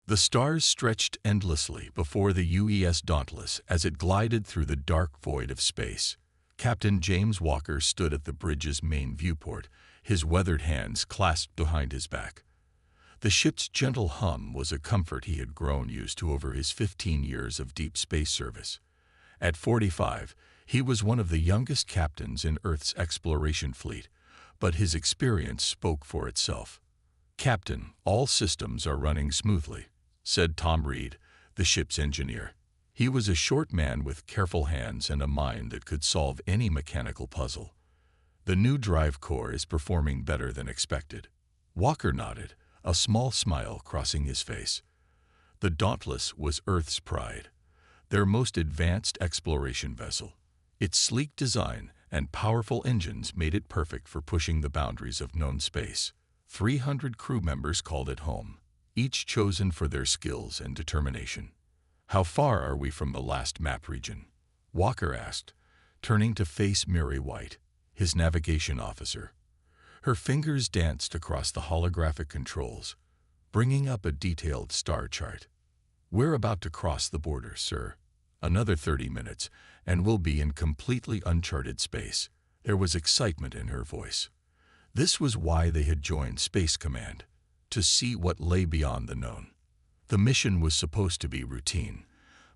The stars stretched endlessly before the UES Dauntless as it glided through the dark void of space. Captain James Walker stood at the bridge's main viewport, his weathered hands clasped behind his back. The ship's gentle hum was a comfort he had grown used to over his 15 years of deep space service. At 45, he was one of the youngest captains in Earth's exploration fleet, but his experience spoke for itself. "Captain, all systems are running smoothly," said Tom Reed, the ship's engineer. He was a short man with careful hands and a mind that could solve any mechanical puzzle. "The new drive core is performing better than expected." Walker nodded, a small smile crossing his face. The Dauntless was Earth's pride, their most advanced exploration vessel. Its sleek design and powerful engines made it perfect for pushing the boundaries of known space. 300 crew members called it home, each chosen for their skills and determination. "How far are we from the last map region?" Walker asked, turning to face Mary White, his navigation officer. Her fingers danced across the holographic controls, bringing up a detailed star chart. "We're about to cross the border, sir. Another 30 minutes, and we'll be in completely uncharted space." There was excitement in her voice. This was why they had joined Space Command, to see what lay beyond the known. The mission was supposed to be routine: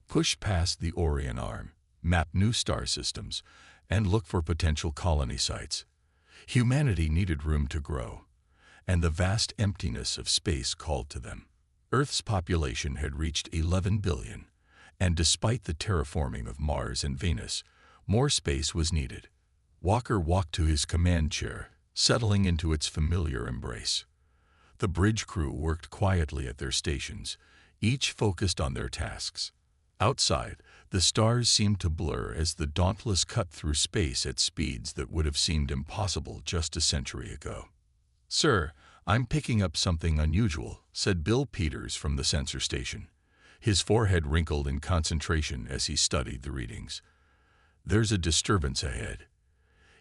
push past the Orion Arm, map new star systems, and look for potential colony sites. Humanity needed room to grow, and the vast emptiness of space called to them. Earth's population had reached 11 billion, and despite the terraforming of Mars and Venus, more space was needed. Walker walked to his command chair, settling into its familiar embrace. The bridge crew worked quietly at their stations, each focused on their tasks. Outside, the stars seemed to blur as the Dauntless cut through space at speeds that would have seemed impossible just a century ago. "Sir, I'm picking up something unusual," said Bill Peters from the sensor station. His forehead wrinkled in concentration as he studied the readings. "There's a disturbance ahead.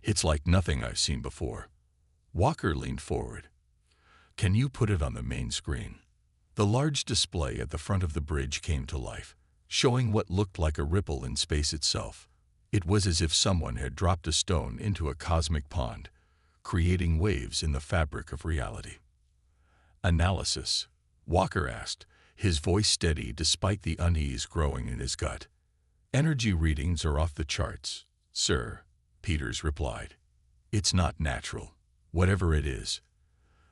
It's like nothing I've seen before." Walker leaned forward. "Can you put it on the main screen?" The large display at the front of the bridge came to life, showing what looked like a ripple in space itself. It was as if someone had dropped a stone into a cosmic pond, creating waves in the fabric of reality. "Analysis?" Walker asked, his voice steady despite the unease growing in his gut. "Energy readings are off the charts, sir," Peters replied. "It's not natural, whatever it is.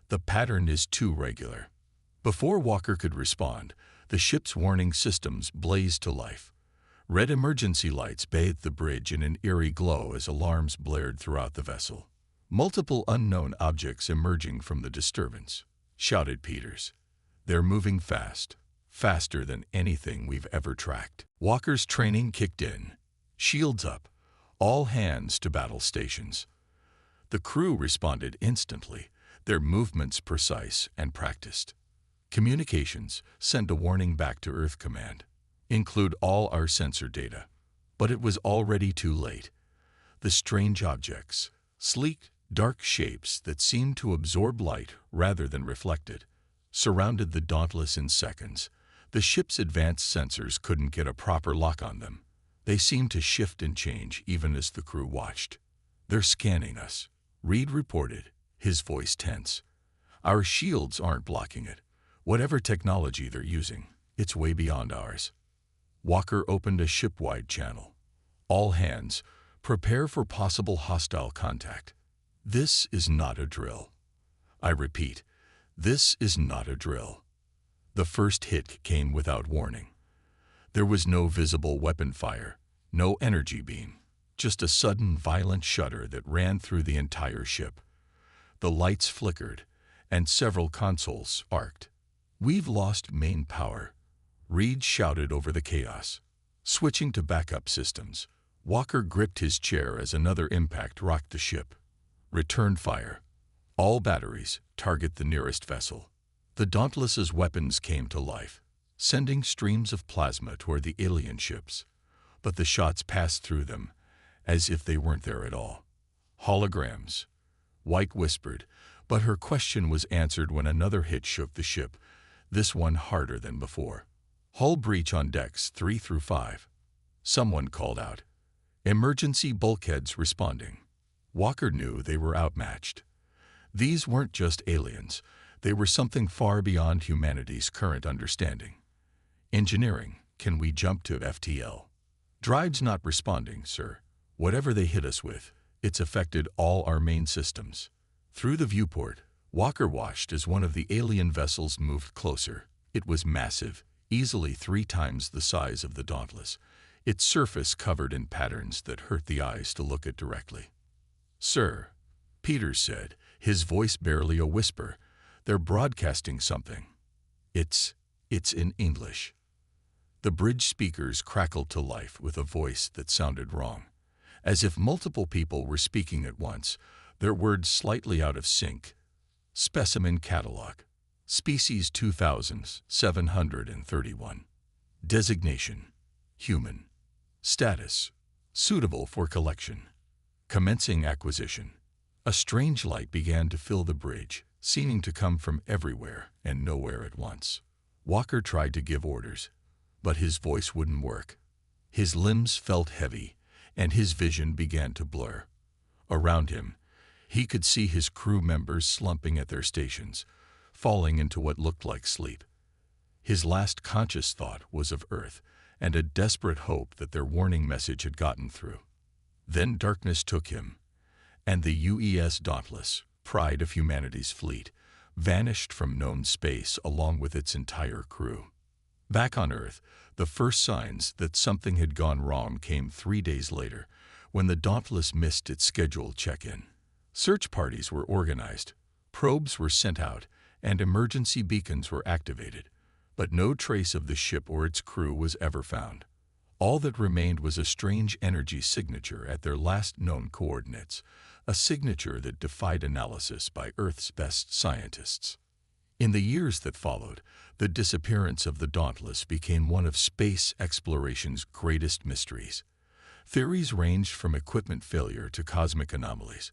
The pattern is too regular." Before Walker could respond, the ship's warning systems blazed to life. Red emergency lights bathed the bridge in an eerie glow as alarms blared throughout the vessel. "Multiple unknown objects emerging from the disturbance," shouted Peters. "They're moving fast, faster than anything we've ever tracked." Walker's training kicked in. Shields up, all hands to battle stations. The crew responded instantly, their movements precise and practiced. "Communications, send a warning back to Earth Command. Include all our sensor data." But it was already too late. The strange objects, sleek, dark shapes that seemed to absorb light rather than reflect it, surrounded the Dauntless in seconds. The ship's advanced sensors couldn't get a proper lock on them. They seemed to shift and change even as the crew watched. "They're scanning us," Reed reported, his voice tense. "Our shields aren't blocking it. Whatever technology they're using, it's way beyond ours." Walker opened a ship-wide channel. "All hands, prepare for possible hostile contact. This is not a drill. I repeat, this is not a drill." The first hit came without warning. There was no visible weapon fire, no energy beam, just a sudden violent shudder that ran through the entire ship. The lights flickered, and several consoles arced. "We've lost main power," Reed shouted over the chaos. Switching to backup systems, Walker gripped his chair as another impact rocked the ship. "Return fire. All batteries, target the nearest vessel." The Dauntless's weapons came to life, sending streams of plasma toward the alien ships, but the shots passed through them, as if they weren't there at all. "Holograms," White whispered, but her question was answered when another hit shook the ship, this one harder than before. Hull breach on decks 3 through 5. Someone called out. Emergency bulkheads responding. Walker knew they were outmatched. These weren't just aliens. They were something far beyond humanity's current understanding. Engineering, can we jump to FTL? Drive's not responding, sir. Whatever they hit us with, it's affected all our main systems. Through the viewport, Walker watched as one of the alien vessels moved closer. It was massive, easily 3 times the size of the Dauntless, its surface covered in patterns that hurt the eyes to look at directly. Sir, Peters said, his voice barely a whisper, they're broadcasting something. It's in English. The bridge speakers crackled to life with a voice that sounded wrong. As if multiple people were speaking at once, their words slightly out of sync. Specimen catalog. Species 2731. Designation: human. Status: suitable for collection. Commencing acquisition. A strange light began to fill the bridge, seeming to come from everywhere and nowhere at once. Walker tried to give orders, but his voice wouldn't work. His limbs felt heavy, and his vision began to blur. Around him, he could see his crew members slumping at their stations, falling into what looked like sleep. His last conscious thought was of Earth and a desperate hope that their warning message had gotten through. Then darkness took him, and the UES Dauntless, pride of humanity's fleet, vanished from known space along with its entire crew. Back on Earth, the first signs that something had gone wrong came 3 days later, when the Dauntless missed its scheduled check-in. Search parties were organized, probes were sent out, and emergency beacons were activated, but no trace of the ship or its crew was ever found. All that remained was a strange energy signature at their last known coordinates, a signature that defied analysis by Earth's best scientists. In the years that followed, the disappearance of the Dauntless became one of space exploration's greatest mysteries. Theories ranged from equipment failure to cosmic anomalies,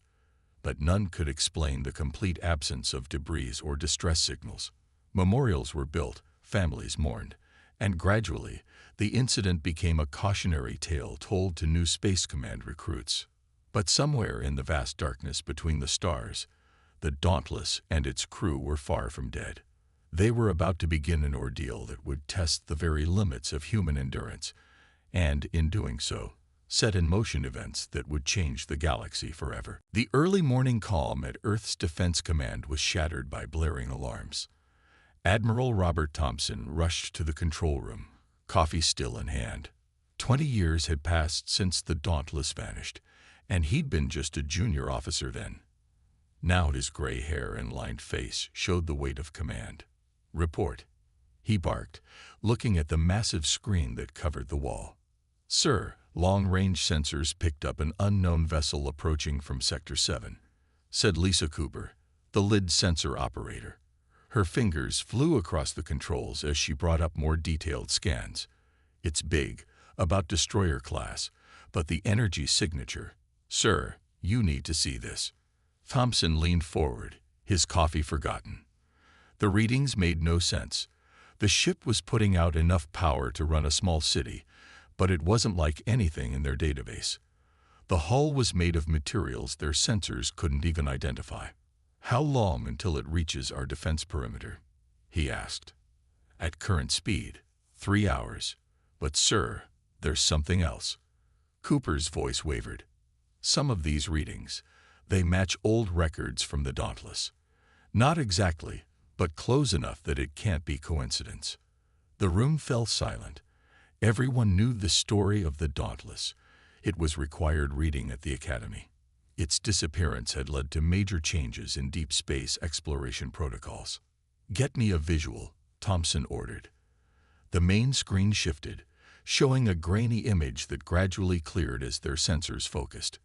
but none could explain the complete absence of debris or distress signals. Memorials were built, families mourned, and gradually, the incident became a cautionary tale told to new Space Command recruits. But somewhere in the vast darkness between the stars, the Dauntless and its crew were far from dead. They were about to begin an ordeal that would test the very limits of human endurance, and, in doing so, set in motion events that would change the galaxy forever. The early morning calm at Earth's Defense Command was shattered by blaring alarms. Admiral Robert Thompson rushed to the control room, coffee still in hand. 20 years had passed since the Dauntless vanished, and he'd been just a junior officer then. Now his gray hair and lined face showed the weight of command. "Report," he barked, looking at the massive screen that covered the wall. "Sir," long-range sensors picked up an unknown vessel approaching from Sector 7, said Lisa Cooper, the lid sensor operator. Her fingers flew across the controls as she brought up more detailed scans. "It's big, about destroyer class, but the energy signature. Sir, you need to see this." Thompson leaned forward, his coffee forgotten. The readings made no sense. The ship was putting out enough power to run a small city, but it wasn't like anything in their database. The hull was made of materials their sensors couldn't even identify. "How long until it reaches our defense perimeter?" he asked. "At current speed, 3 hours. But sir, there's something else." Cooper's voice wavered. "Some of these readings, they match old records from the Dauntless. Not exactly, but close enough that it can't be coincidence." The room fell silent. Everyone knew the story of the Dauntless. It was required reading at the Academy. Its disappearance had led to major changes in deep space exploration protocols. "Get me a visual," Thompson ordered. The main screen shifted, showing a grainy image that gradually cleared as their sensors focused.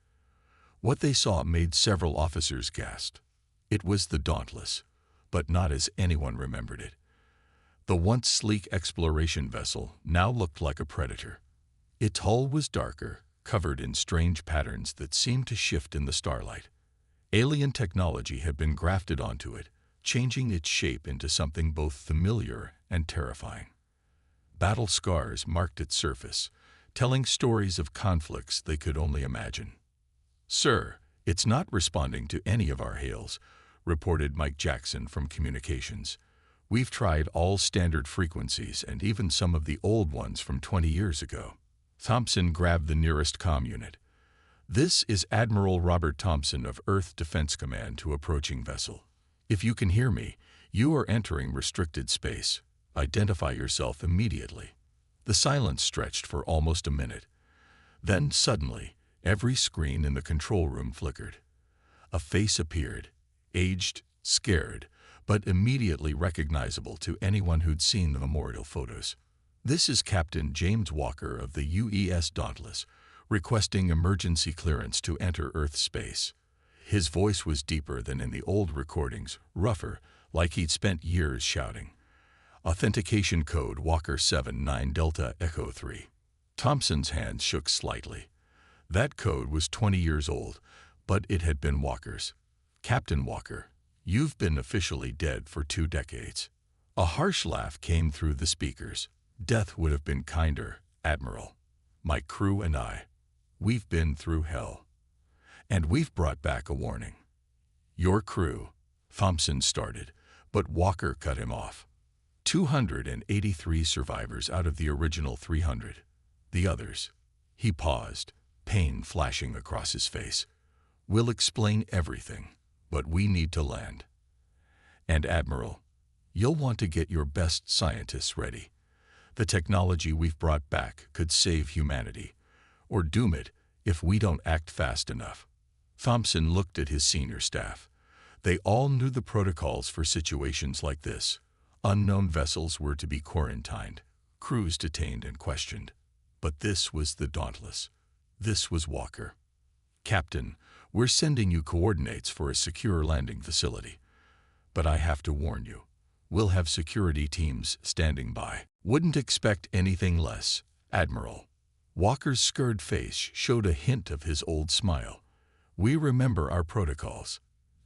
What they saw made several officers gasp. It was the Dauntless, but not as anyone remembered it. The once sleek exploration vessel now looked like a predator. Its hull was darker, covered in strange patterns that seemed to shift in the starlight. Alien technology had been grafted onto it, changing its shape into something both familiar and terrifying. Battle scars marked its surface, telling stories of conflicts they could only imagine. "Sir, it's not responding to any of our hails," reported Mike Jackson from Communications. "We've tried all standard frequencies and even some of the old ones from 20 years ago." Thompson grabbed the nearest comm unit. "This is Admiral Robert Thompson of Earth Defense Command to approaching vessel. If you can hear me, you are entering restricted space. Identify yourself immediately." The silence stretched for almost a minute. Then, suddenly, every screen in the control room flickered. A face appeared, aged, scared, but immediately recognizable to anyone who'd seen the memorial photos. "This is Captain James Walker of the UES Dauntless, requesting emergency clearance to enter Earth space." His voice was deeper than in the old recordings, rougher, like he'd spent years shouting. "Authentication code Walker 79 Delta Echo 3. Thompson's hands shook slightly. That code was 20 years old, but it had been Walker's. "Captain Walker, you've been officially dead for 2 decades. A harsh laugh came through the speakers. "Death would have been kinder, Admiral. My crew and I, we've been through hell. And we've brought back a warning." "Your crew," Thompson started, but Walker cut him off. 283 survivors out of the original 300. The others. He paused, pain flashing across his face. "We'll explain everything, but we need to land. And Admiral, you'll want to get your best scientists ready. The technology we've brought back could save humanity, or doom it if we don't act fast enough." Thompson looked at his senior staff. They all knew the protocols for situations like this. Unknown vessels were to be quarantined, crews detained and questioned. But this was the Dauntless. This was Walker. "Captain, we're sending you coordinates for a secure landing facility. But I have to warn you, we'll have security teams standing by." "Wouldn't expect anything less, Admiral." Walker's scared face showed a hint of his old smile. "We remember our protocols.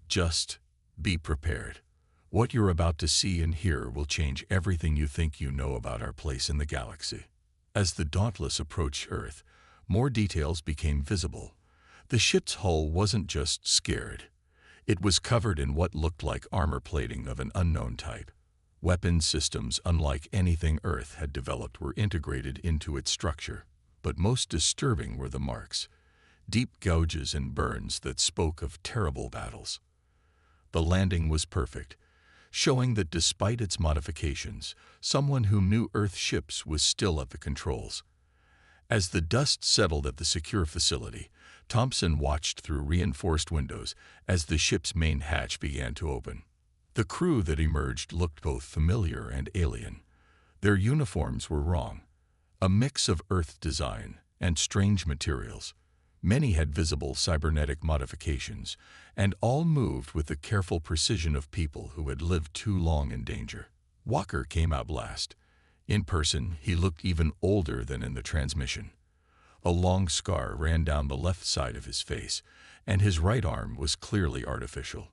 Just be prepared. What you're about to see and hear will change everything you think you know about our place in the galaxy." As the Dauntless approached Earth, more details became visible. The ship's hull wasn't just scared. It was covered in what looked like armor plating of an unknown type. Weapons systems unlike anything Earth had developed were integrated into its structure. But most disturbing were the marks. Deep gouges and burns that spoke of terrible battles. The landing was perfect, showing that despite its modifications, someone who knew Earth ships was still at the controls. As the dust settled at the secure facility, Thompson watched through reinforced windows as the ship's main hatch began to open. The crew that emerged looked both familiar and alien. Their uniforms were wrong, a mix of Earth design and strange materials. Many had visible cybernetic modifications, and all moved with the careful precision of people who had lived too long in danger. Walker came out last. In person, he looked even older than in the transmission. A long scar ran down the left side of his face, and his right arm was clearly artificial.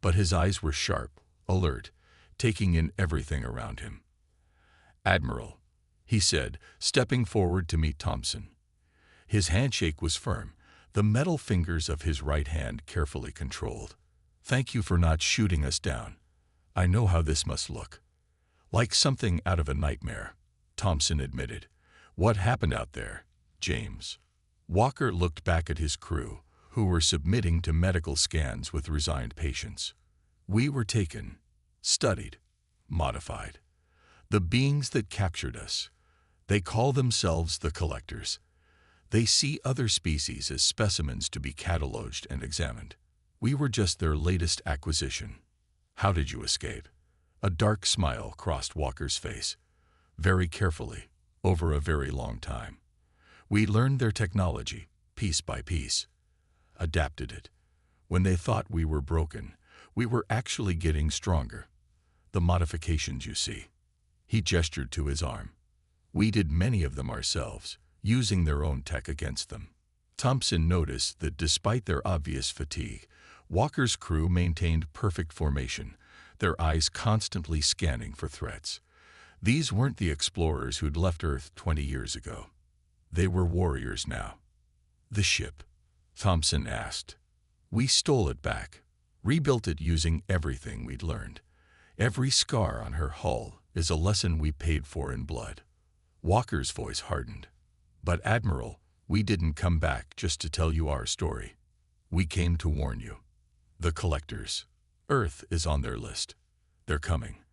But his eyes were sharp, alert, taking in everything around him. "Admiral," he said, stepping forward to meet Thompson. His handshake was firm, the metal fingers of his right hand carefully controlled. "Thank you for not shooting us down. I know how this must look." "Like something out of a nightmare," Thompson admitted. "What happened out there, James?" Walker looked back at his crew, who were submitting to medical scans with resigned patience. "We were taken, studied, modified. The beings that captured us, they call themselves the Collectors. They see other species as specimens to be cataloged and examined. We were just their latest acquisition." "How did you escape?" A dark smile crossed Walker's face. "Very carefully, over a very long time. We learned their technology, piece by piece. Adapted it. When they thought we were broken, we were actually getting stronger. The modifications you see." He gestured to his arm. "We did many of them ourselves, using their own tech against them." Thompson noticed that despite their obvious fatigue, Walker's crew maintained perfect formation, their eyes constantly scanning for threats. These weren't the explorers who'd left Earth 20 years ago. They were warriors now. "The ship?" Thompson asked. "We stole it back, rebuilt it using everything we'd learned. Every scar on her hull is a lesson we paid for in blood." Walker's voice hardened. "But Admiral, we didn't come back just to tell you our story. We came to warn you. The collectors. Earth is on their list. They're coming.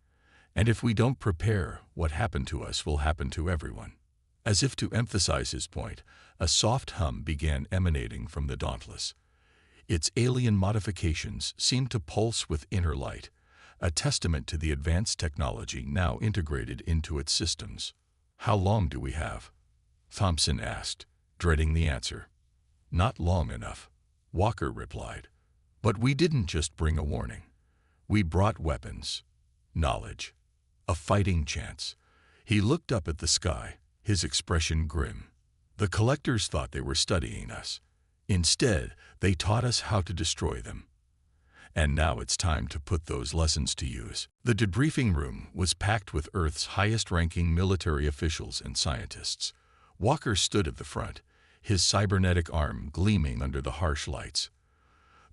And if we don't prepare, what happened to us will happen to everyone." As if to emphasize his point, a soft hum began emanating from the Dauntless. Its alien modifications seemed to pulse with inner light, a testament to the advanced technology now integrated into its systems. "How long do we have?" Thompson asked, dreading the answer. "Not long enough," Walker replied. "But we didn't just bring a warning. We brought weapons, knowledge, a fighting chance." He looked up at the sky, his expression grim. "The collectors thought they were studying us. Instead, they taught us how to destroy them. And now it's time to put those lessons to use." The debriefing room was packed with Earth's highest-ranking military officials and scientists. Walker stood at the front, his cybernetic arm gleaming under the harsh lights.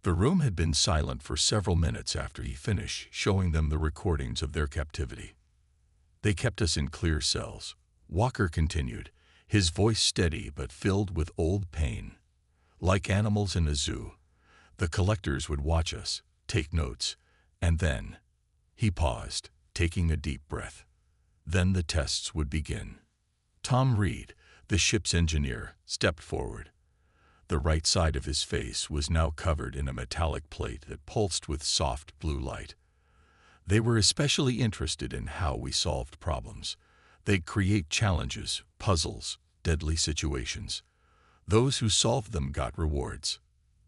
The room had been silent for several minutes after he finished showing them the recordings of their captivity. "They kept us in clear cells," Walker continued, his voice steady but filled with old pain. "Like animals in a zoo. The collectors would watch us, take notes, and then—" He paused, taking a deep breath. "Then the tests would begin." Tom Reed, the ship's engineer, stepped forward. The right side of his face was now covered in a metallic plate that pulsed with soft blue light. "They were especially interested in how we solved problems. They'd create challenges, puzzles, deadly situations. Those who solved them got rewards.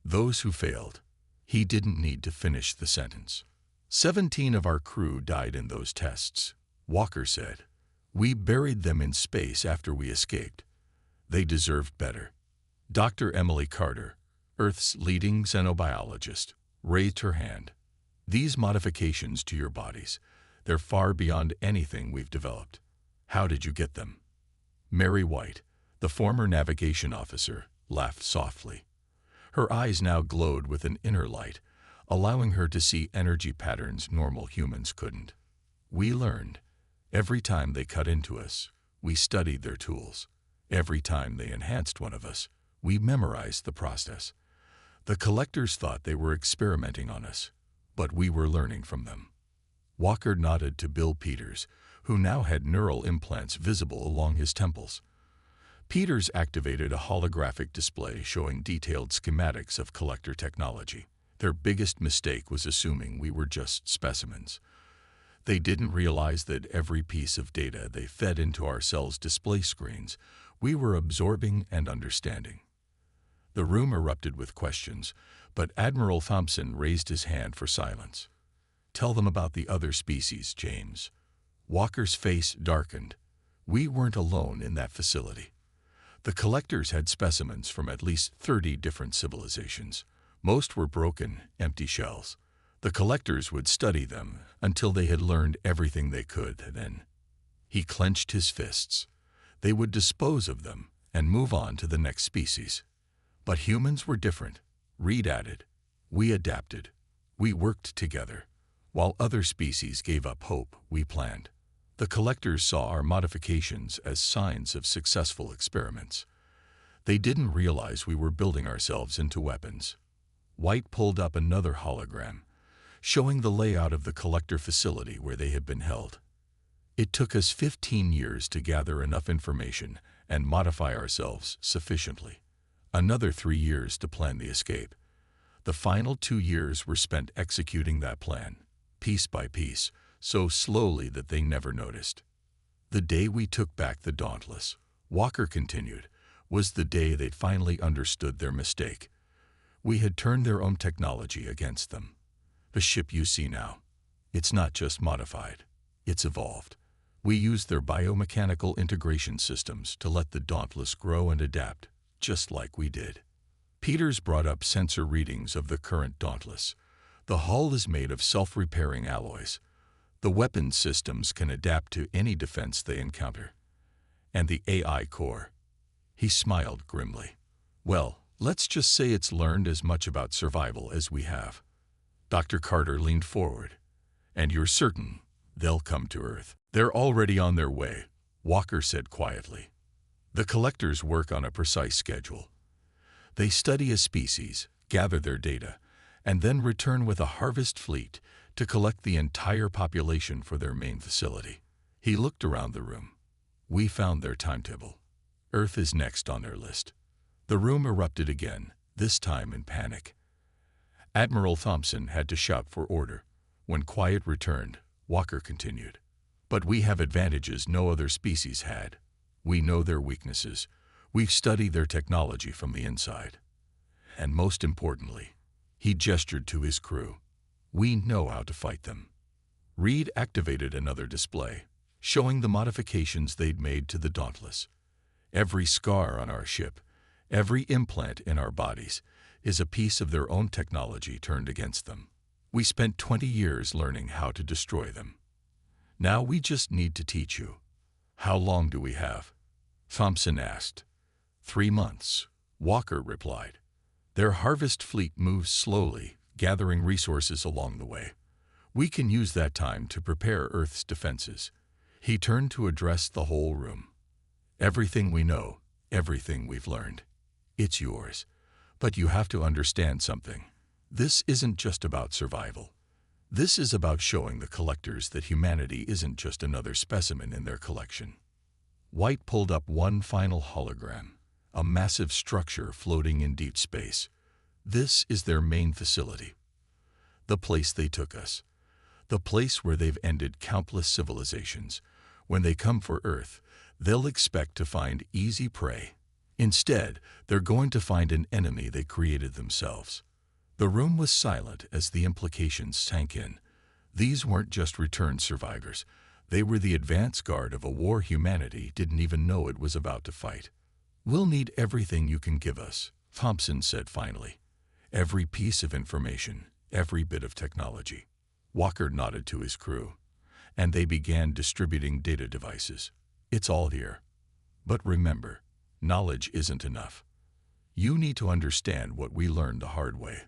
Those who failed—" He didn't need to finish the sentence. 17 of our crew died in those tests," Walker said. "We buried them in space after we escaped. They deserved better." Dr. Emily Carter, Earth's leading xenobiologist, raised her hand. "These modifications to your bodies, they're far beyond anything we've developed. How did you get them?" Mary White, the former navigation officer, laughed softly. Her eyes now glowed with an inner light, allowing her to see energy patterns normal humans couldn't. "We learned. Every time they cut into us, we studied their tools. Every time they enhanced one of us, we memorized the process. The collectors thought they were experimenting on us, but we were learning from them." Walker nodded to Bill Peters, who now had neural implants visible along his temples. Peters activated a holographic display showing detailed schematics of collector technology. Their biggest mistake was assuming we were just specimens. They didn't realize that every piece of data they fed into our cells' display screens, we were absorbing and understanding. The room erupted with questions, but Admiral Thompson raised his hand for silence. "Tell them about the other species, James." Walker's face darkened. "We weren't alone in that facility. The collectors had specimens from at least 30 different civilizations. Most were broken, empty shells. The collectors would study them until they had learned everything they could. Then," he clenched his fists, "they would dispose of them and move on to the next species. But humans were different," Reed added. "We adapted. We worked together. While other species gave up hope, we planned. The collectors saw our modifications as signs of successful experiments. They didn't realize we were building ourselves into weapons." White pulled up another hologram, showing the layout of the collector facility where they had been held. "It took us 15 years to gather enough information and modify ourselves sufficiently. Another 3 years to plan the escape. The final 2 years were spent executing that plan, piece by piece, so slowly that they never noticed. The day we took back the Dauntless," Walker continued, "was the day they finally understood their mistake. We had turned their own technology against them. The ship you see now, it's not just modified, it's evolved. We used their biomechanical integration systems to let the Dauntless grow and adapt, just like we did." Peters brought up sensor readings of the current Dauntless. The hull is made of self-repairing alloys. The weapons systems can adapt to any defense they encounter. And the AI core. He smiled grimly. Well, let's just say it's learned as much about survival as we have. Dr. Carter leaned forward. And you're certain they'll come to Earth? They're already on their way, Walker said quietly. The collectors work on a precise schedule. They study a species, gather their data, and then return with a harvest fleet to collect the entire population for their main facility. He looked around the room. We found their timetable. Earth is next on their list. The room erupted again, this time in panic. Admiral Thompson had to shout for order. When quiet returned, Walker continued. But we have advantages no other species had. We know their weaknesses. We've studied their technology from the inside. And most importantly, he gestured to his crew. We know how to fight them. Reed activated another display, showing the modifications they'd made to the Dauntless. Every scar on our ship, every implant in our bodies, is a piece of their own technology turned against them. We spent 20 years learning how to destroy them. Now we just need to teach you. How long do we have? Thompson asked. 3 months, Walker replied. Their harvest fleet moves slowly, gathering resources along the way. We can use that time to prepare Earth's defenses. He turned to address the whole room. Everything we know, everything we've learned, it's yours. But you have to understand something. This isn't just about survival. This is about showing the collectors that humanity isn't just another specimen in their collection. White pulled up one final hologram, a massive structure floating in deep space. This is their main facility. The place they took us. The place where they've ended countless civilizations. When they come for Earth, they'll expect to find easy prey. Instead, they're going to find an enemy they created themselves. The room was silent as the implications sank in. These weren't just returned survivors. They were the advance guard of a war humanity didn't even know it was about to fight. We'll need everything you can give us, Thompson said finally. Every piece of information, every bit of technology. Walker nodded to his crew, and they began distributing data devices. It's all here. But remember, knowledge isn't enough. You need to understand what we learned the hard way.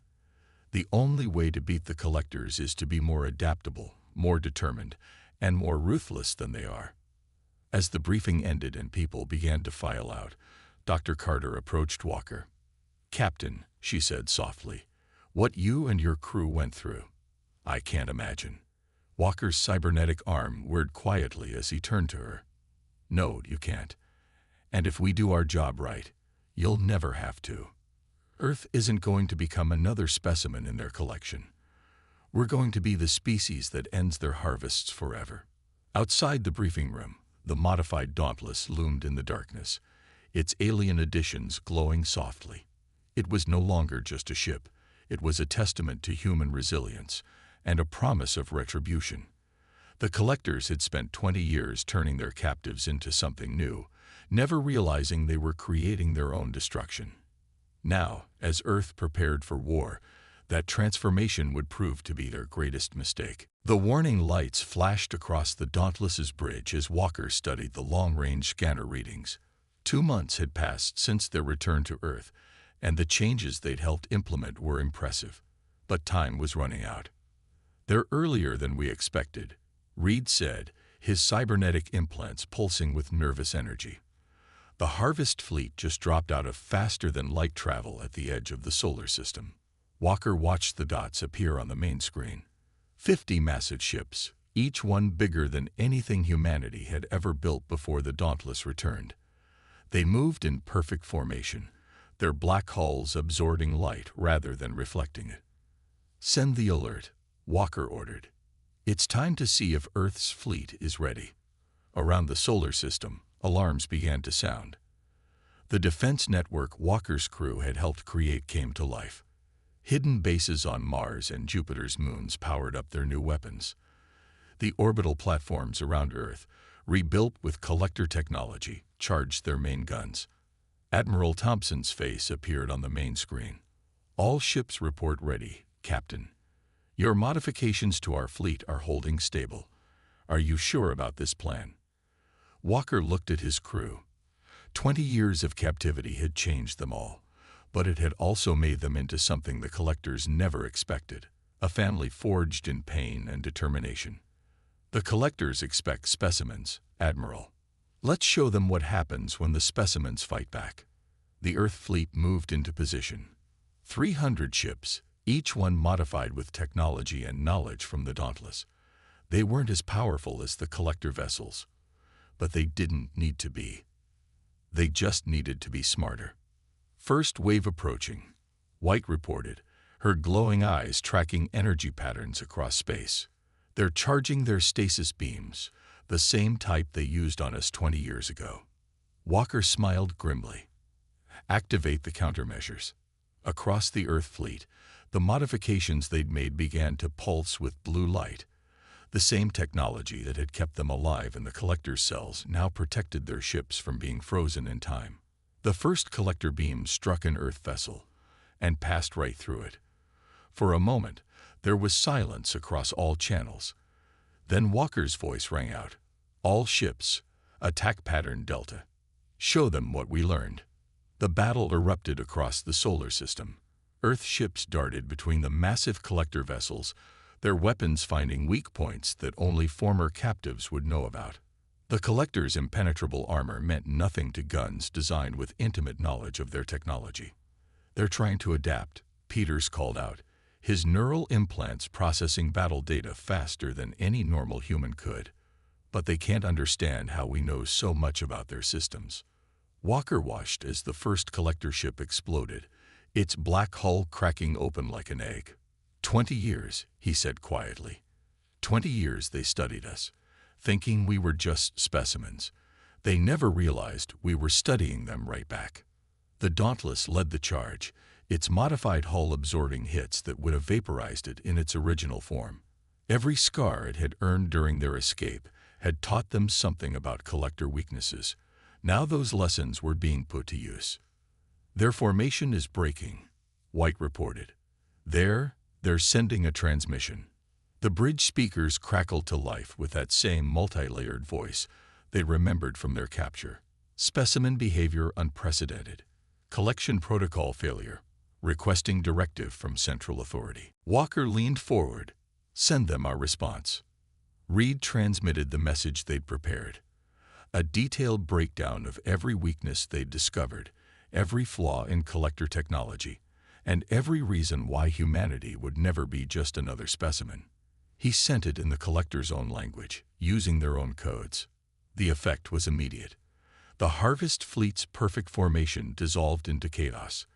The only way to beat the collectors is to be more adaptable, more determined, and more ruthless than they are. As the briefing ended and people began to file out, Dr. Carter approached Walker. Captain, she said softly, what you and your crew went through, I can't imagine. Walker's cybernetic arm whirred quietly as he turned to her. No, you can't. And if we do our job right, you'll never have to. Earth isn't going to become another specimen in their collection. We're going to be the species that ends their harvests forever. Outside the briefing room, the modified Dauntless loomed in the darkness, its alien additions glowing softly. It was no longer just a ship. It was a testament to human resilience and a promise of retribution. The collectors had spent 20 years turning their captives into something new, never realizing they were creating their own destruction. Now, as Earth prepared for war, that transformation would prove to be their greatest mistake. The warning lights flashed across the Dauntless's bridge as Walker studied the long-range scanner readings. 2 months had passed since their return to Earth, and the changes they'd helped implement were impressive. But time was running out. They're earlier than we expected, Reed said, his cybernetic implants pulsing with nervous energy. The harvest fleet just dropped out of faster-than-light travel at the edge of the solar system. Walker watched the dots appear on the main screen. 50 massive ships, each one bigger than anything humanity had ever built before the Dauntless returned. They moved in perfect formation, their black hulls absorbing light rather than reflecting it. Send the alert, Walker ordered. It's time to see if Earth's fleet is ready. Around the solar system, alarms began to sound. The defense network Walker's crew had helped create came to life. Hidden bases on Mars and Jupiter's moons powered up their new weapons. The orbital platforms around Earth, rebuilt with collector technology, charged their main guns. Admiral Thompson's face appeared on the main screen. All ships report ready, Captain. Your modifications to our fleet are holding stable. Are you sure about this plan? Walker looked at his crew. 20 years of captivity had changed them all, but it had also made them into something the collectors never expected, a family forged in pain and determination. The collectors expect specimens, Admiral. Let's show them what happens when the specimens fight back. The Earth fleet moved into position. 300 ships, each one modified with technology and knowledge from the Dauntless. They weren't as powerful as the collector vessels, but they didn't need to be. They just needed to be smarter. First wave approaching, White reported, her glowing eyes tracking energy patterns across space. They're charging their stasis beams, the same type they used on us 20 years ago. Walker smiled grimly. Activate the countermeasures. Across the Earth fleet, the modifications they'd made began to pulse with blue light. The same technology that had kept them alive in the collector's cells now protected their ships from being frozen in time. The first collector beam struck an Earth vessel and passed right through it. For a moment, there was silence across all channels. Then Walker's voice rang out. All ships, attack pattern Delta. Show them what we learned. The battle erupted across the solar system. Earth ships darted between the massive collector vessels, their weapons finding weak points that only former captives would know about. The collector's impenetrable armor meant nothing to guns designed with intimate knowledge of their technology. They're trying to adapt, Peters called out, his neural implants processing battle data faster than any normal human could. But they can't understand how we know so much about their systems. Walker watched as the first collector ship exploded, its black hull cracking open like an egg. 20 years, he said quietly. 20 years they studied us, thinking we were just specimens. They never realized we were studying them right back. The Dauntless led the charge, its modified hull absorbing hits that would have vaporized it in its original form. Every scar it had earned during their escape had taught them something about collector weaknesses. Now those lessons were being put to use. Their formation is breaking, White reported. They're sending a transmission. The bridge speakers crackled to life with that same multi-layered voice they remembered from their capture. Specimen behavior unprecedented. Collection protocol failure. Requesting directive from central authority. Walker leaned forward. Send them our response. Reed transmitted the message they'd prepared. A detailed breakdown of every weakness they'd discovered, every flaw in collector technology, and every reason why humanity would never be just another specimen. He sent it in the collector's own language, using their own codes. The effect was immediate. The Harvest fleet's perfect formation dissolved into chaos.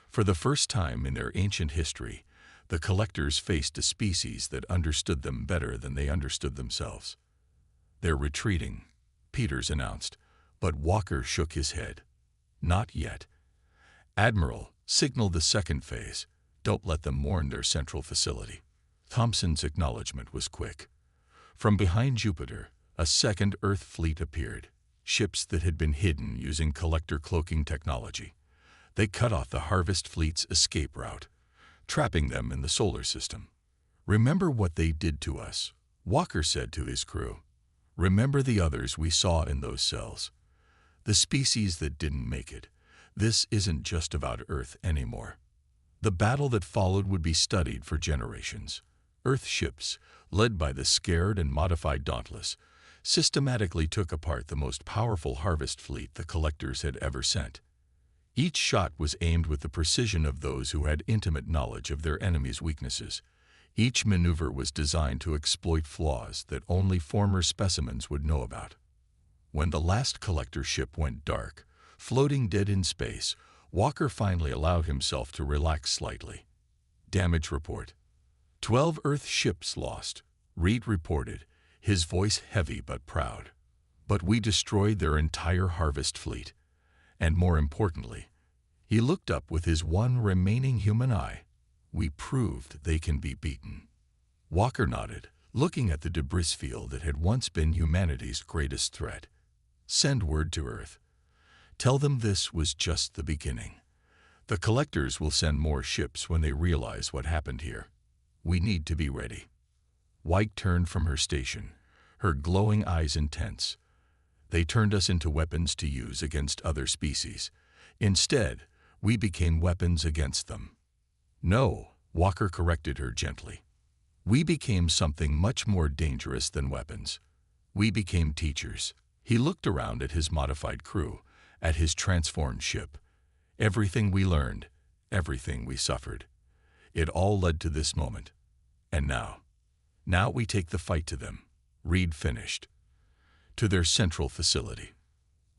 For the first time in their ancient history, the collectors faced a species that understood them better than they understood themselves. They're retreating, Peters announced, but Walker shook his head. Not yet. Admiral, signal the second phase. Don't let them mourn their central facility. Thompson's acknowledgement was quick. From behind Jupiter, a second Earth fleet appeared, ships that had been hidden using collector cloaking technology. They cut off the Harvest fleet's escape route, trapping them in the solar system. Remember what they did to us, Walker said to his crew. Remember the others we saw in those cells. The species that didn't make it. This isn't just about Earth anymore. The battle that followed would be studied for generations. Earth ships, led by the scared and modified Dauntless, systematically took apart the most powerful Harvest fleet the collectors had ever sent. Each shot was aimed with the precision of those who had intimate knowledge of their enemy's weaknesses. Each maneuver was designed to exploit flaws that only former specimens would know about. When the last collector ship went dark, floating dead in space, Walker finally allowed himself to relax slightly. Damage report. 12 Earth ships lost, Reed reported, his voice heavy but proud. But we destroyed their entire Harvest fleet. And more importantly, he looked up with his one remaining human eye. We proved they can be beaten. Walker nodded, looking at the debris field that had once been humanity's greatest threat. Send word to Earth. Tell them this was just the beginning. The collectors will send more ships when they realize what happened here. We need to be ready." White turned from her station, her glowing eyes intense. They turned us into weapons to use against other species. Instead, we became weapons against them. "No," Walker corrected her gently. "We became something much more dangerous than weapons. We became teachers." He looked around at his modified crew, at his transformed ship. Everything we learned, everything we suffered. It all led to this moment. And now we take the fight to them. Reed finished. To their central facility.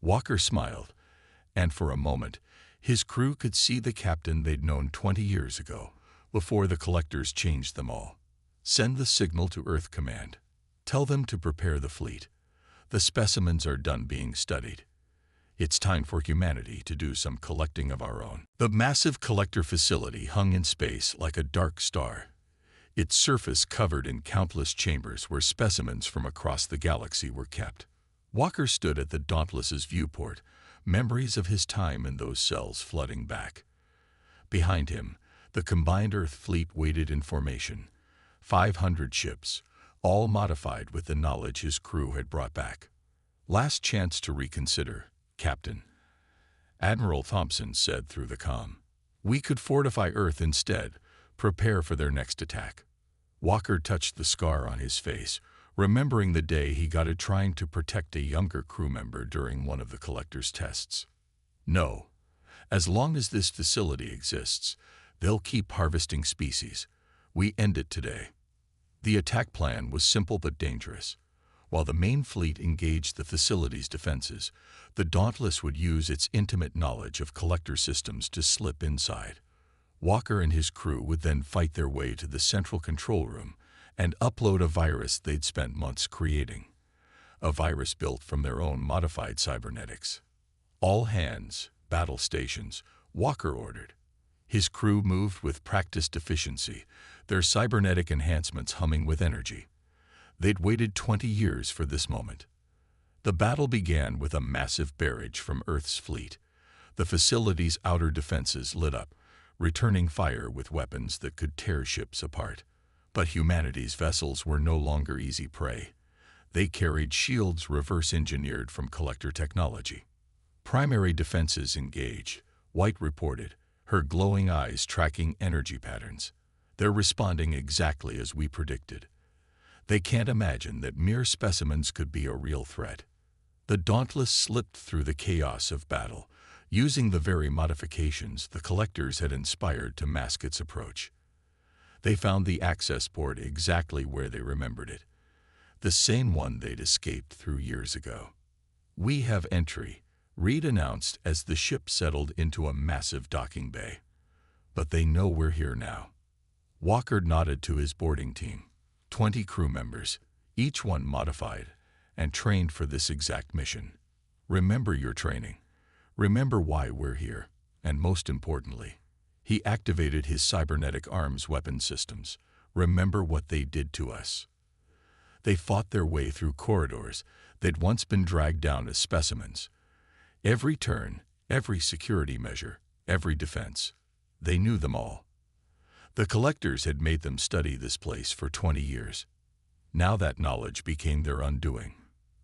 Walker smiled, and for a moment, his crew could see the captain they'd known 20 years ago, before the collectors changed them all. "Send the signal to Earth Command. Tell them to prepare the fleet. The specimens are done being studied. It's time for humanity to do some collecting of our own." The massive collector facility hung in space like a dark star, its surface covered in countless chambers where specimens from across the galaxy were kept. Walker stood at the Dauntless's viewport, memories of his time in those cells flooding back. Behind him, the combined Earth fleet waited in formation. 500 ships, all modified with the knowledge his crew had brought back. "Last chance to reconsider, Captain," Admiral Thompson said through the comm. "We could fortify Earth instead, prepare for their next attack." Walker touched the scar on his face, remembering the day he got it trying to protect a younger crew member during one of the collector's tests. "No. As long as this facility exists, they'll keep harvesting species. We end it today." The attack plan was simple but dangerous. While the main fleet engaged the facility's defenses, the Dauntless would use its intimate knowledge of collector systems to slip inside. Walker and his crew would then fight their way to the central control room and upload a virus they'd spent months creating. A virus built from their own modified cybernetics. "All hands, battle stations," Walker ordered. His crew moved with practiced efficiency, their cybernetic enhancements humming with energy. They'd waited 20 years for this moment. The battle began with a massive barrage from Earth's fleet. The facility's outer defenses lit up, returning fire with weapons that could tear ships apart. But humanity's vessels were no longer easy prey. They carried shields reverse-engineered from collector technology. "Primary defenses engaged," White reported, her glowing eyes tracking energy patterns. "They're responding exactly as we predicted. They can't imagine that mere specimens could be a real threat." The Dauntless slipped through the chaos of battle, using the very modifications the collectors had inspired to mask its approach. They found the access port exactly where they remembered it, the same one they'd escaped through years ago. "We have entry," Reed announced as the ship settled into a massive docking bay. "But they know we're here now." Walker nodded to his boarding team. 20 crew members, each one modified and trained for this exact mission. "Remember your training. Remember why we're here. And most importantly," he activated his cybernetic arms weapon systems. "Remember what they did to us." They fought their way through corridors they'd once been dragged down as specimens. Every turn, every security measure, every defense. They knew them all. The collectors had made them study this place for 20 years. Now that knowledge became their undoing.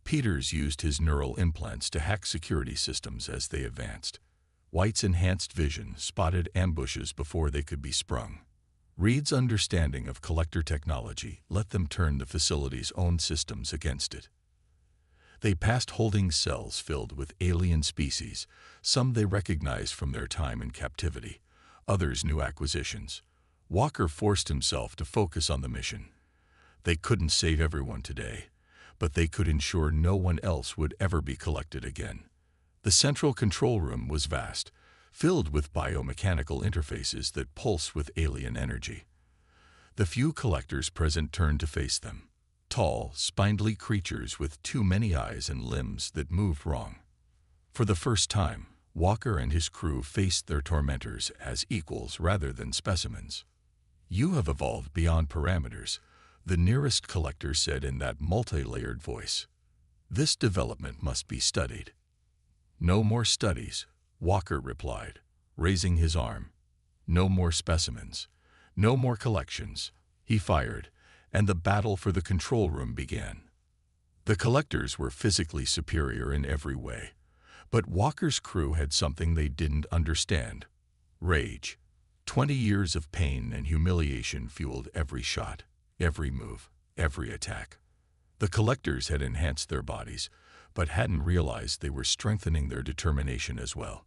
Peters used his neural implants to hack security systems as they advanced. White's enhanced vision spotted ambushes before they could be sprung. Reed's understanding of collector technology let them turn the facility's own systems against it. They passed holding cells filled with alien species, some they recognized from their time in captivity, others new acquisitions. Walker forced himself to focus on the mission. They couldn't save everyone today, but they could ensure no one else would ever be collected again. The central control room was vast, filled with biomechanical interfaces that pulse with alien energy. The few collectors present turned to face them. Tall, spindly creatures with too many eyes and limbs that moved wrong. For the first time, Walker and his crew faced their tormentors as equals rather than specimens. "You have evolved beyond parameters," the nearest collector said in that multi-layered voice. "This development must be studied." "No more studies," Walker replied, raising his arm. "No more specimens. No more collections. He fired, and the battle for the control room began. The collectors were physically superior in every way, but Walker's crew had something they didn't understand: rage. 20 years of pain and humiliation fueled every shot, every move, every attack. The collectors had enhanced their bodies, but hadn't realized they were strengthening their determination as well.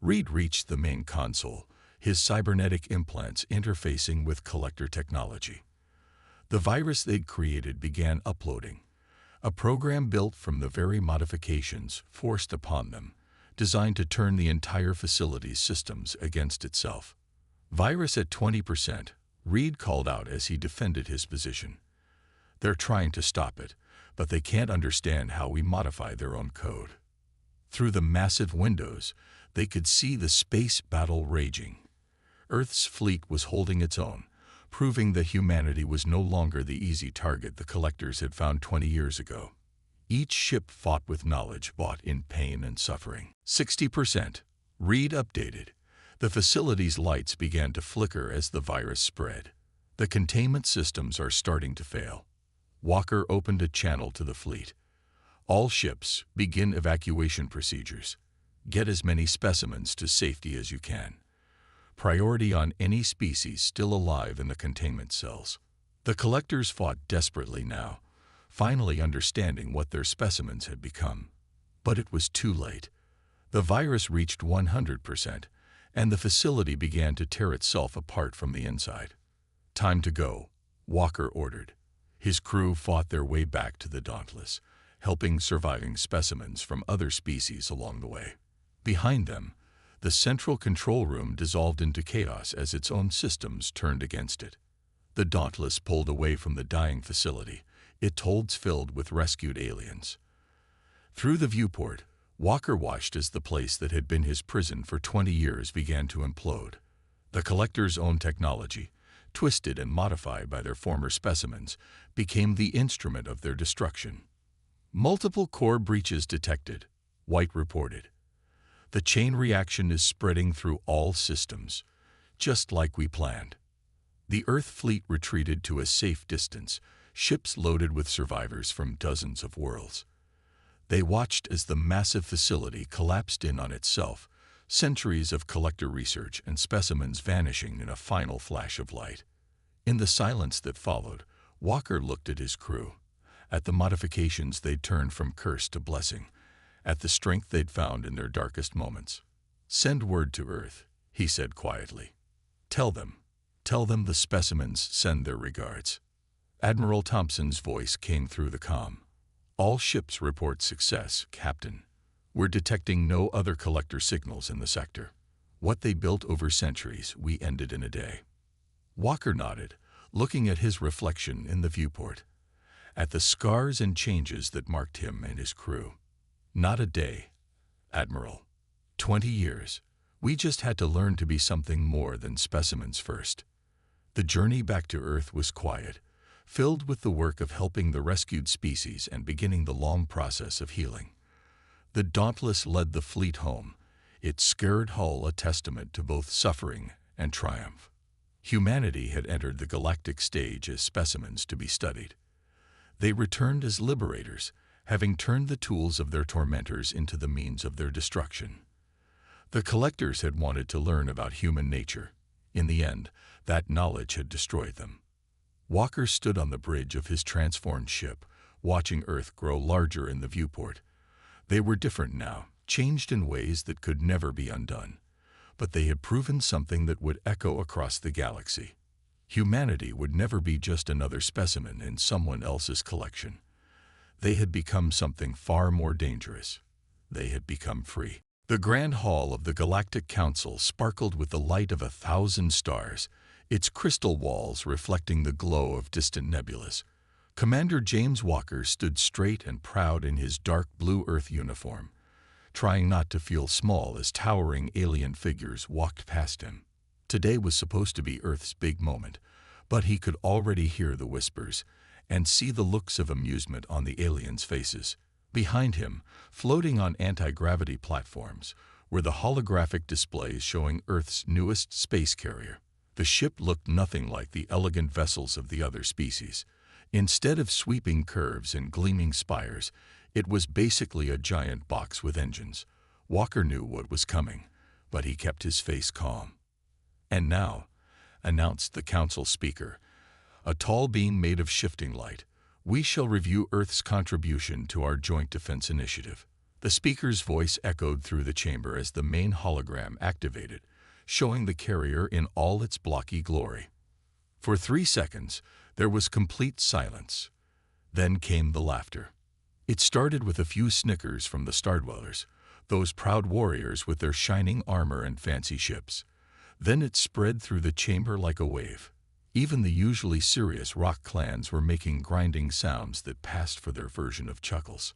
Reed reached the main console, his cybernetic implants interfacing with collector technology. The virus they'd created began uploading, a program built from the very modifications forced upon them, designed to turn the entire facility's systems against itself. "Virus at 20%, Reed called out as he defended his position. "They're trying to stop it, but they can't understand how we modify their own code." Through the massive windows, they could see the space battle raging. Earth's fleet was holding its own, proving that humanity was no longer the easy target the collectors had found 20 years ago. Each ship fought with knowledge bought in pain and suffering. 60%, Reed updated. The facility's lights began to flicker as the virus spread. "The containment systems are starting to fail." Walker opened a channel to the fleet. "All ships, begin evacuation procedures. Get as many specimens to safety as you can. Priority on any species still alive in the containment cells." The collectors fought desperately now, finally understanding what their specimens had become. But it was too late. The virus reached 100%, and the facility began to tear itself apart from the inside. "Time to go," Walker ordered. His crew fought their way back to the Dauntless, helping surviving specimens from other species along the way. Behind them, the central control room dissolved into chaos as its own systems turned against it. The Dauntless pulled away from the dying facility, its holds filled with rescued aliens. Through the viewport, Walker watched as the place that had been his prison for 20 years began to implode. The collectors' own technology, twisted and modified by their former specimens, became the instrument of their destruction. "Multiple core breaches detected," White reported. "The chain reaction is spreading through all systems, just like we planned." The Earth fleet retreated to a safe distance, ships loaded with survivors from dozens of worlds. They watched as the massive facility collapsed in on itself, centuries of collector research and specimens vanishing in a final flash of light. In the silence that followed, Walker looked at his crew, at the modifications they'd turned from curse to blessing, at the strength they'd found in their darkest moments. "Send word to Earth," he said quietly. Tell them the specimens send their regards." Admiral Thompson's voice came through the comm. "All ships report success, Captain. We're detecting no other collector signals in the sector. What they built over centuries, we ended in a day." Walker nodded, looking at his reflection in the viewport, at the scars and changes that marked him and his crew. "Not a day, Admiral. 20 years. We just had to learn to be something more than specimens first." The journey back to Earth was quiet, filled with the work of helping the rescued species and beginning the long process of healing. The Dauntless led the fleet home, its scarred hull a testament to both suffering and triumph. Humanity had entered the galactic stage as specimens to be studied. They returned as liberators, having turned the tools of their tormentors into the means of their destruction. The collectors had wanted to learn about human nature. In the end, that knowledge had destroyed them. Walker stood on the bridge of his transformed ship, watching Earth grow larger in the viewport. They were different now, changed in ways that could never be undone. But they had proven something that would echo across the galaxy. Humanity would never be just another specimen in someone else's collection. They had become something far more dangerous. They had become free. The Grand Hall of the Galactic Council sparkled with the light of 1,000 stars, its crystal walls reflecting the glow of distant nebulas. Commander James Walker stood straight and proud in his dark blue Earth uniform, trying not to feel small as towering alien figures walked past him. Today was supposed to be Earth's big moment, but he could already hear the whispers and see the looks of amusement on the aliens' faces. Behind him, floating on anti-gravity platforms, were the holographic displays showing Earth's newest space carrier, The ship looked nothing like the elegant vessels of the other species. Instead of sweeping curves and gleaming spires, it was basically a giant box with engines. Walker knew what was coming, but he kept his face calm. "And now," announced the council speaker, a tall being made of shifting light, "we shall review Earth's contribution to our joint defense initiative." The speaker's voice echoed through the chamber as the main hologram activated, showing the carrier in all its blocky glory. For 3 seconds, there was complete silence. Then came the laughter. It started with a few snickers from the Stardwellers, those proud warriors with their shining armor and fancy ships. Then it spread through the chamber like a wave. Even the usually serious rock clans were making grinding sounds that passed for their version of chuckles.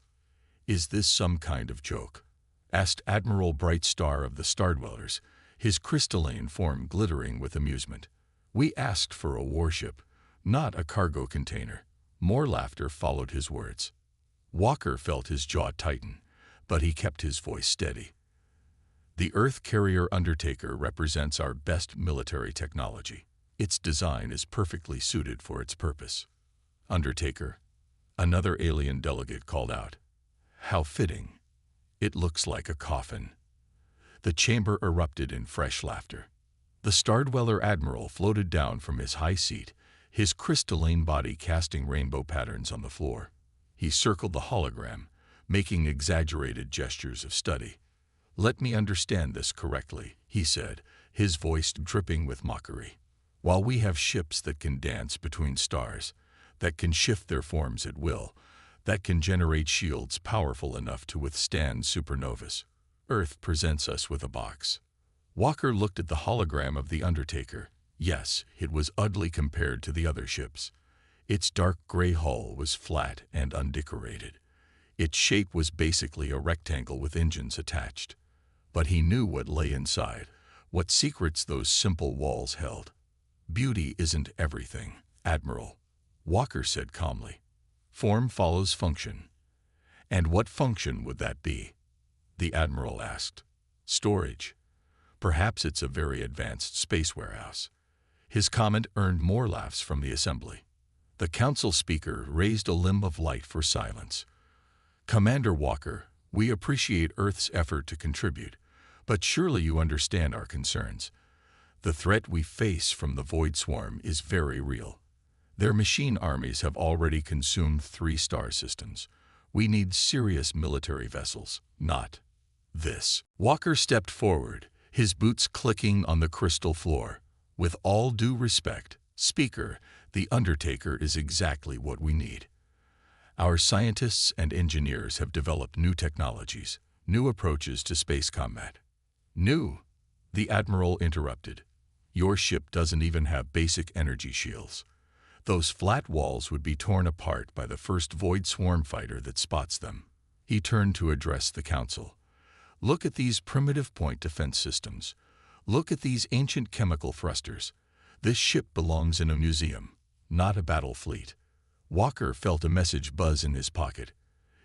"Is this some kind of joke?" asked Admiral Brightstar of the Stardwellers, his crystalline form glittering with amusement. "We asked for a warship, not a cargo container." More laughter followed his words. Walker felt his jaw tighten, but he kept his voice steady. "The Earth Carrier Undertaker represents our best military technology. Its design is perfectly suited for its purpose." "Undertaker?" another alien delegate called out. "How fitting. It looks like a coffin." The chamber erupted in fresh laughter. The Stardweller Admiral floated down from his high seat, his crystalline body casting rainbow patterns on the floor. He circled the hologram, making exaggerated gestures of study. "Let me understand this correctly," he said, his voice dripping with mockery. "While we have ships that can dance between stars, that can shift their forms at will, that can generate shields powerful enough to withstand supernovas, Earth presents us with a box." Walker looked at the hologram of the Undertaker. Yes, it was ugly compared to the other ships. Its dark gray hull was flat and undecorated. Its shape was basically a rectangle with engines attached. But he knew what lay inside, what secrets those simple walls held. "Beauty isn't everything, Admiral," Walker said calmly. "Form follows function." "And what function would that be?" the Admiral asked. "Storage. Perhaps it's a very advanced space warehouse." His comment earned more laughs from the assembly. The council speaker raised a limb of light for silence. "Commander Walker, we appreciate Earth's effort to contribute, but surely you understand our concerns. The threat we face from the Void Swarm is very real. Their machine armies have already consumed 3 star systems. We need serious military vessels, not this." Walker stepped forward, his boots clicking on the crystal floor. "With all due respect, Speaker, the Undertaker is exactly what we need. Our scientists and engineers have developed new technologies, new approaches to space combat." "New?" the Admiral interrupted. "Your ship doesn't even have basic energy shields. Those flat walls would be torn apart by the first Void Swarm fighter that spots them." He turned to address the council. "Look at these primitive point defense systems. Look at these ancient chemical thrusters. This ship belongs in a museum, not a battle fleet." Walker felt a message buzz in his pocket.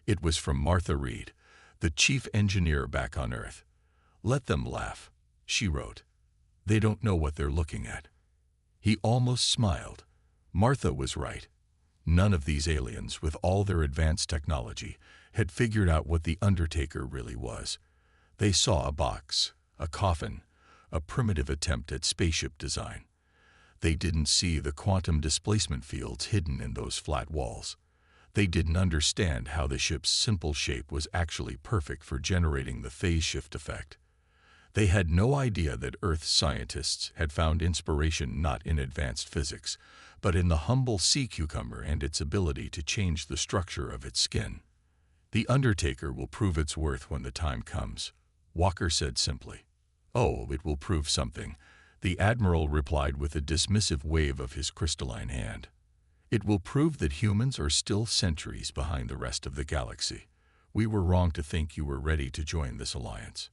It was from Martha Reed, the chief engineer back on Earth. "Let them laugh," she wrote. "They don't know what they're looking at." He almost smiled. Martha was right. None of these aliens, with all their advanced technology, had figured out what the Undertaker really was. They saw a box, a coffin, a primitive attempt at spaceship design. They didn't see the quantum displacement fields hidden in those flat walls. They didn't understand how the ship's simple shape was actually perfect for generating the phase shift effect. They had no idea that Earth scientists had found inspiration not in advanced physics, but in the humble sea cucumber and its ability to change the structure of its skin. "The Undertaker will prove its worth when the time comes," Walker said simply. "Oh, it will prove something," the Admiral replied with a dismissive wave of his crystalline hand. "It will prove that humans are still centuries behind the rest of the galaxy. We were wrong to think you were ready to join this alliance."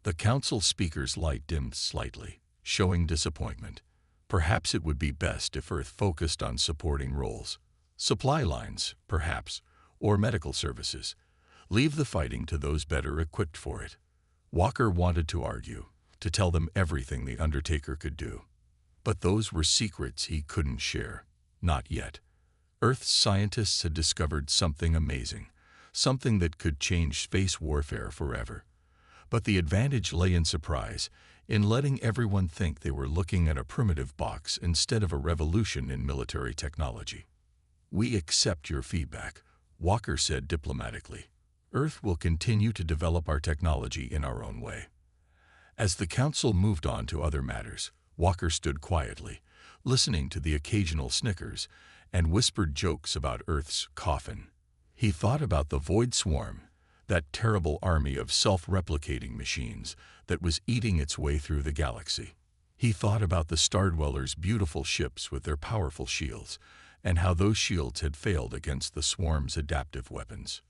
The council speaker's light dimmed slightly, showing disappointment. Perhaps it would be best if Earth focused on supporting roles. Supply lines, perhaps, or medical services. Leave the fighting to those better equipped for it. Walker wanted to argue, to tell them everything the Undertaker could do. But those were secrets he couldn't share. Not yet. Earth's scientists had discovered something amazing, something that could change space warfare forever. But the advantage lay in surprise, in letting everyone think they were looking at a primitive box instead of a revolution in military technology. "We accept your feedback," Walker said diplomatically. "Earth will continue to develop our technology in our own way." As the council moved on to other matters, Walker stood quietly, listening to the occasional snickers and whispered jokes about Earth's coffin. He thought about the Void Swarm, that terrible army of self-replicating machines that was eating its way through the galaxy. He thought about the Stardwellers' beautiful ships with their powerful shields, and how those shields had failed against the Swarm's adaptive weapons.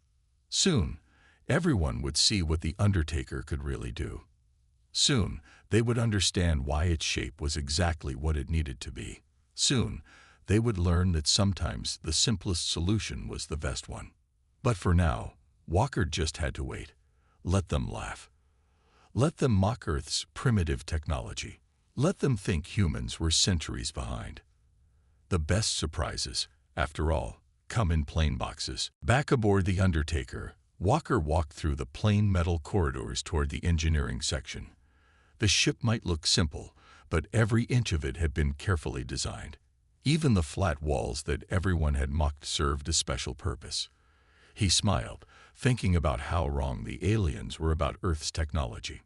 Soon, everyone would see what the Undertaker could really do. Soon, they would understand why its shape was exactly what it needed to be. Soon, they would learn that sometimes the simplest solution was the best one. But for now, Walker just had to wait. Let them laugh. Let them mock Earth's primitive technology. Let them think humans were centuries behind. The best surprises, after all, come in plain boxes. Back aboard the Undertaker, Walker walked through the plain metal corridors toward the engineering section. The ship might look simple, but every inch of it had been carefully designed. Even the flat walls that everyone had mocked served a special purpose. He smiled, thinking about how wrong the aliens were about Earth's technology.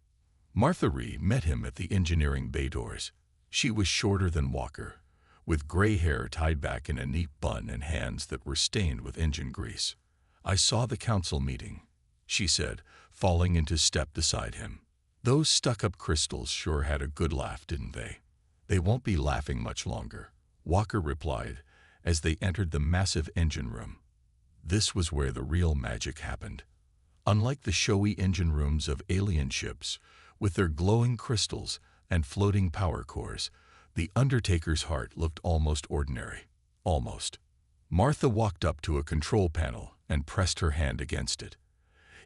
Martha Ree met him at the engineering bay doors. She was shorter than Walker, with gray hair tied back in a neat bun and hands that were stained with engine grease. "I saw the council meeting," she said, falling into step beside him. "Those stuck-up crystals sure had a good laugh, didn't they?" "They won't be laughing much longer," Walker replied, as they entered the massive engine room. This was where the real magic happened. Unlike the showy engine rooms of alien ships, with their glowing crystals and floating power cores, the Undertaker's heart looked almost ordinary. Almost. Martha walked up to a control panel and pressed her hand against it.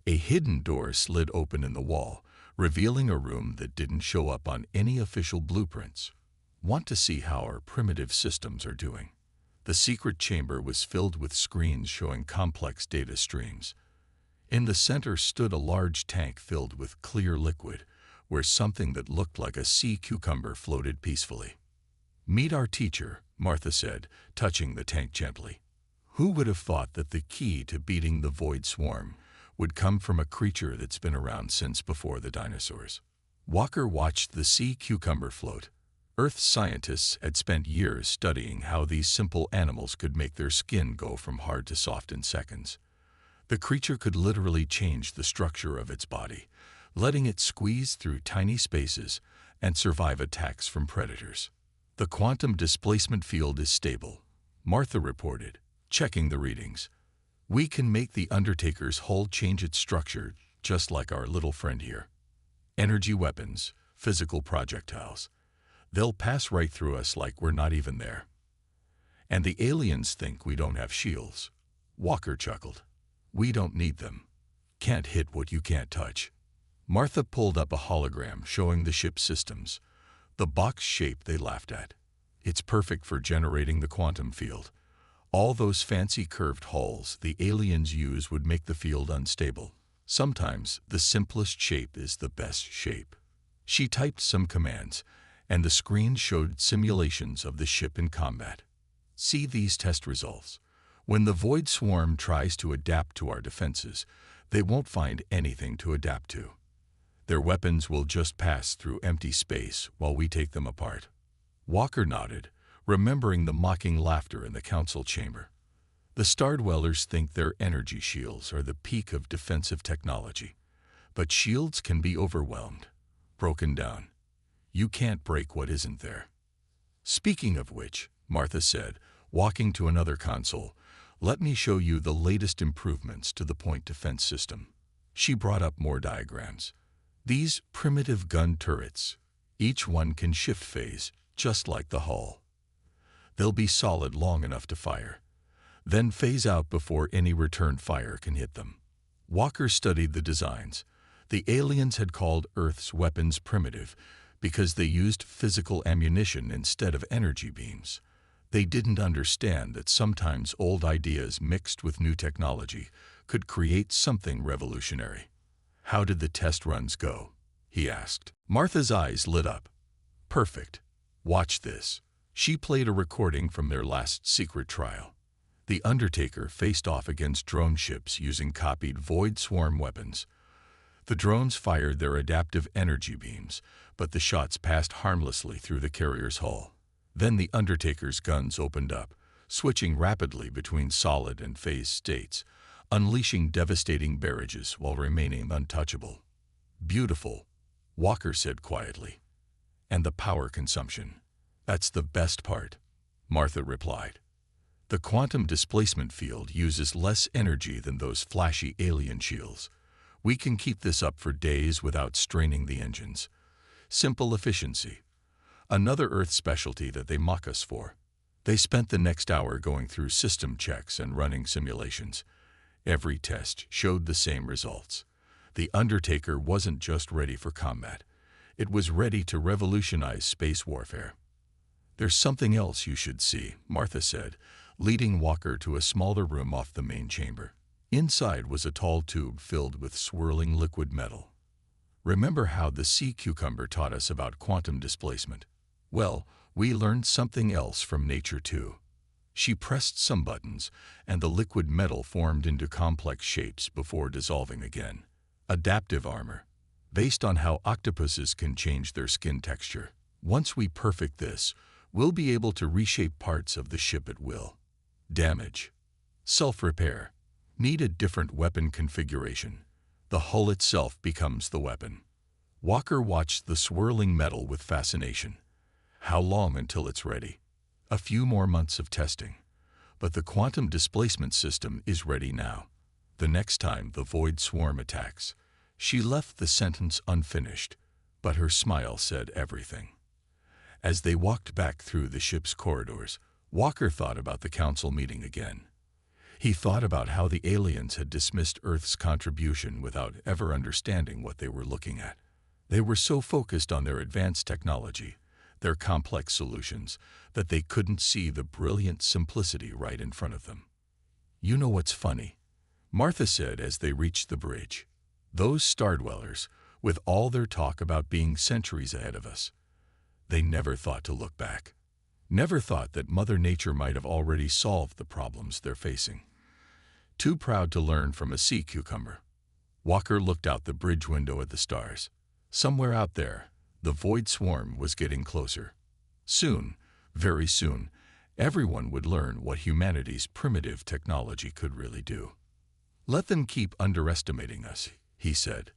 A hidden door slid open in the wall, revealing a room that didn't show up on any official blueprints. "Want to see how our primitive systems are doing?" The secret chamber was filled with screens showing complex data streams. In the center stood a large tank filled with clear liquid, where something that looked like a sea cucumber floated peacefully. "Meet our teacher," Martha said, touching the tank gently. Who would have thought that the key to beating the Void Swarm would come from a creature that's been around since before the dinosaurs? Walker watched the sea cucumber float. Earth scientists had spent years studying how these simple animals could make their skin go from hard to soft in seconds. The creature could literally change the structure of its body, letting it squeeze through tiny spaces and survive attacks from predators. "The quantum displacement field is stable," Martha reported, checking the readings. "We can make the Undertaker's hull change its structure, just like our little friend here. Energy weapons, physical projectiles. They'll pass right through us like we're not even there." "And the aliens think we don't have shields," Walker chuckled. "We don't need them. Can't hit what you can't touch." Martha pulled up a hologram showing the ship's systems, the box shape they laughed at. "It's perfect for generating the quantum field. All those fancy curved hulls the aliens use would make the field unstable. Sometimes the simplest shape is the best shape." She typed some commands, and the screen showed simulations of the ship in combat. "See these test results. When the Void Swarm tries to adapt to our defenses, they won't find anything to adapt to. Their weapons will just pass through empty space while we take them apart." Walker nodded, remembering the mocking laughter in the council chamber. "The Stardwellers think their energy shields are the peak of defensive technology. But shields can be overwhelmed, broken down. You can't break what isn't there." "Speaking of which," Martha said, walking to another console, "let me show you the latest improvements to the point defense system." She brought up more diagrams. "These primitive gun turrets, each one can shift phase, just like the hull. They'll be solid long enough to fire, then phase out before any return fire can hit them." Walker studied the designs. The aliens had called Earth's weapons primitive because they used physical ammunition instead of energy beams. They didn't understand that sometimes old ideas mixed with new technology could create something revolutionary. "How did the test runs go?" he asked. Martha's eyes lit up. "Perfect. Watch this." She played a recording from their last secret trial. The Undertaker faced off against drone ships using copied Void Swarm weapons. The drones fired their adaptive energy beams, but the shots passed harmlessly through the carrier's hull. Then the Undertaker's guns opened up, switching rapidly between solid and phase states, unleashing devastating barrages while remaining untouchable. "Beautiful," Walker said quietly. "And the power consumption. That's the best part," Martha replied. "The quantum displacement field uses less energy than those flashy alien shields. We can keep this up for days without straining the engines. Simple efficiency. Another Earth specialty that they mock us for." They spent the next hour going through system checks and running simulations. Every test showed the same results. The Undertaker wasn't just ready for combat. It was ready to revolutionize space warfare. "There's something else you should see," Martha said, leading Walker to a smaller room off the main chamber. Inside was a tall tube filled with swirling liquid metal. "Remember how the sea cucumber taught us about quantum displacement? Well, we learned something else from nature too." She pressed some buttons, and the liquid metal formed into complex shapes before dissolving again. "Adaptive armor, based on how octopuses can change their skin texture. Once we perfect this, we'll be able to reshape parts of the ship at will." "Damage. Self-repair. Need a different weapon configuration. The hull itself becomes the weapon." Walker watched the swirling metal with fascination. "How long until it's ready?" "A few more months of testing. But the quantum displacement system is ready now. The next time the Void Swarm attacks." She left the sentence unfinished, but her smile said everything. As they walked back through the ship's corridors, Walker thought about the council meeting again. He thought about how the aliens had dismissed Earth's contribution without ever understanding what they were looking at. They were so focused on their advanced technology, their complex solutions, that they couldn't see the brilliant simplicity right in front of them. "You know what's funny?" Martha said as they reached the bridge. "Those Stardwellers, with all their talk about being centuries ahead of us, they never thought to look back. Never thought that Mother Nature might have already solved the problems they're facing. Too proud to learn from a sea cucumber." Walker looked out the bridge window at the stars. Somewhere out there, the Void Swarm was getting closer. Soon, very soon, everyone would learn what humanity's primitive technology could really do. "Let them keep underestimating us," he said.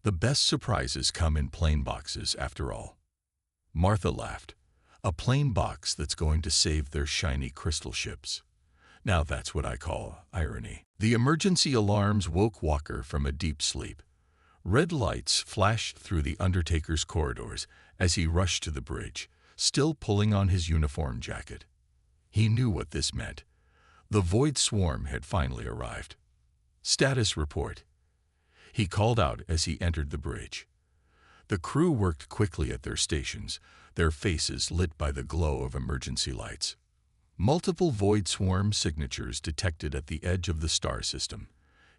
"The best surprises come in plain boxes, after all." Martha laughed. "A plain box that's going to save their shiny crystal ships. Now that's what I call irony." The emergency alarms woke Walker from a deep sleep. Red lights flashed through the Undertaker's corridors as he rushed to the bridge, still pulling on his uniform jacket. He knew what this meant. The Void Swarm had finally arrived. "Status report," he called out as he entered the bridge. The crew worked quickly at their stations, their faces lit by the glow of emergency lights. Multiple Void Swarm signatures detected at the edge of the star system.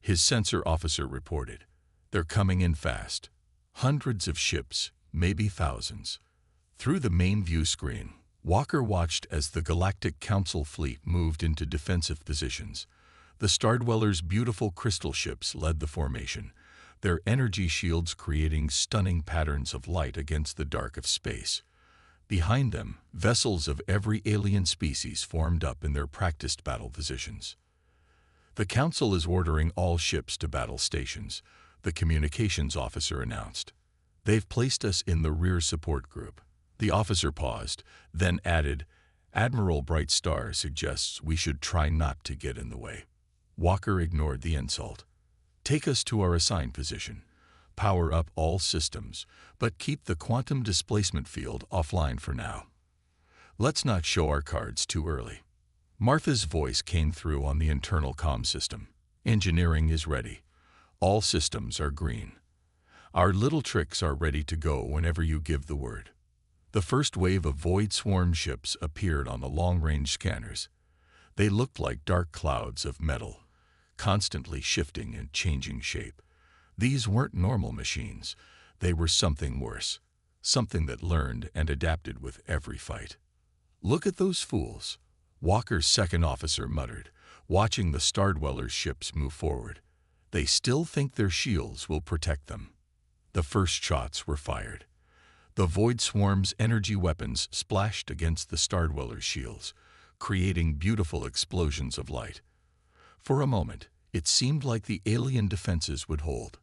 His sensor officer reported. "They're coming in fast. Hundreds of ships, maybe thousands." Through the main view screen, Walker watched as the Galactic Council fleet moved into defensive positions. The Stardwellers' beautiful crystal ships led the formation, their energy shields creating stunning patterns of light against the dark of space. Behind them, vessels of every alien species formed up in their practiced battle positions. "The Council is ordering all ships to battle stations," the communications officer announced. "They've placed us in the rear support group." The officer paused, then added, "Admiral Brightstar suggests we should try not to get in the way." Walker ignored the insult. "Take us to our assigned position. Power up all systems, but keep the quantum displacement field offline for now. Let's not show our cards too early." Martha's voice came through on the internal comm system. "Engineering is ready. All systems are green. Our little tricks are ready to go whenever you give the word." The first wave of Void Swarm ships appeared on the long-range scanners. They looked like dark clouds of metal, constantly shifting and changing shape. These weren't normal machines. They were something worse, something that learned and adapted with every fight. "Look at those fools," Walker's second officer muttered, watching the Stardwellers' ships move forward. "They still think their shields will protect them." The first shots were fired. The Void Swarm's energy weapons splashed against the Stardwellers' shields, creating beautiful explosions of light. For a moment, it seemed like the alien defenses would hold.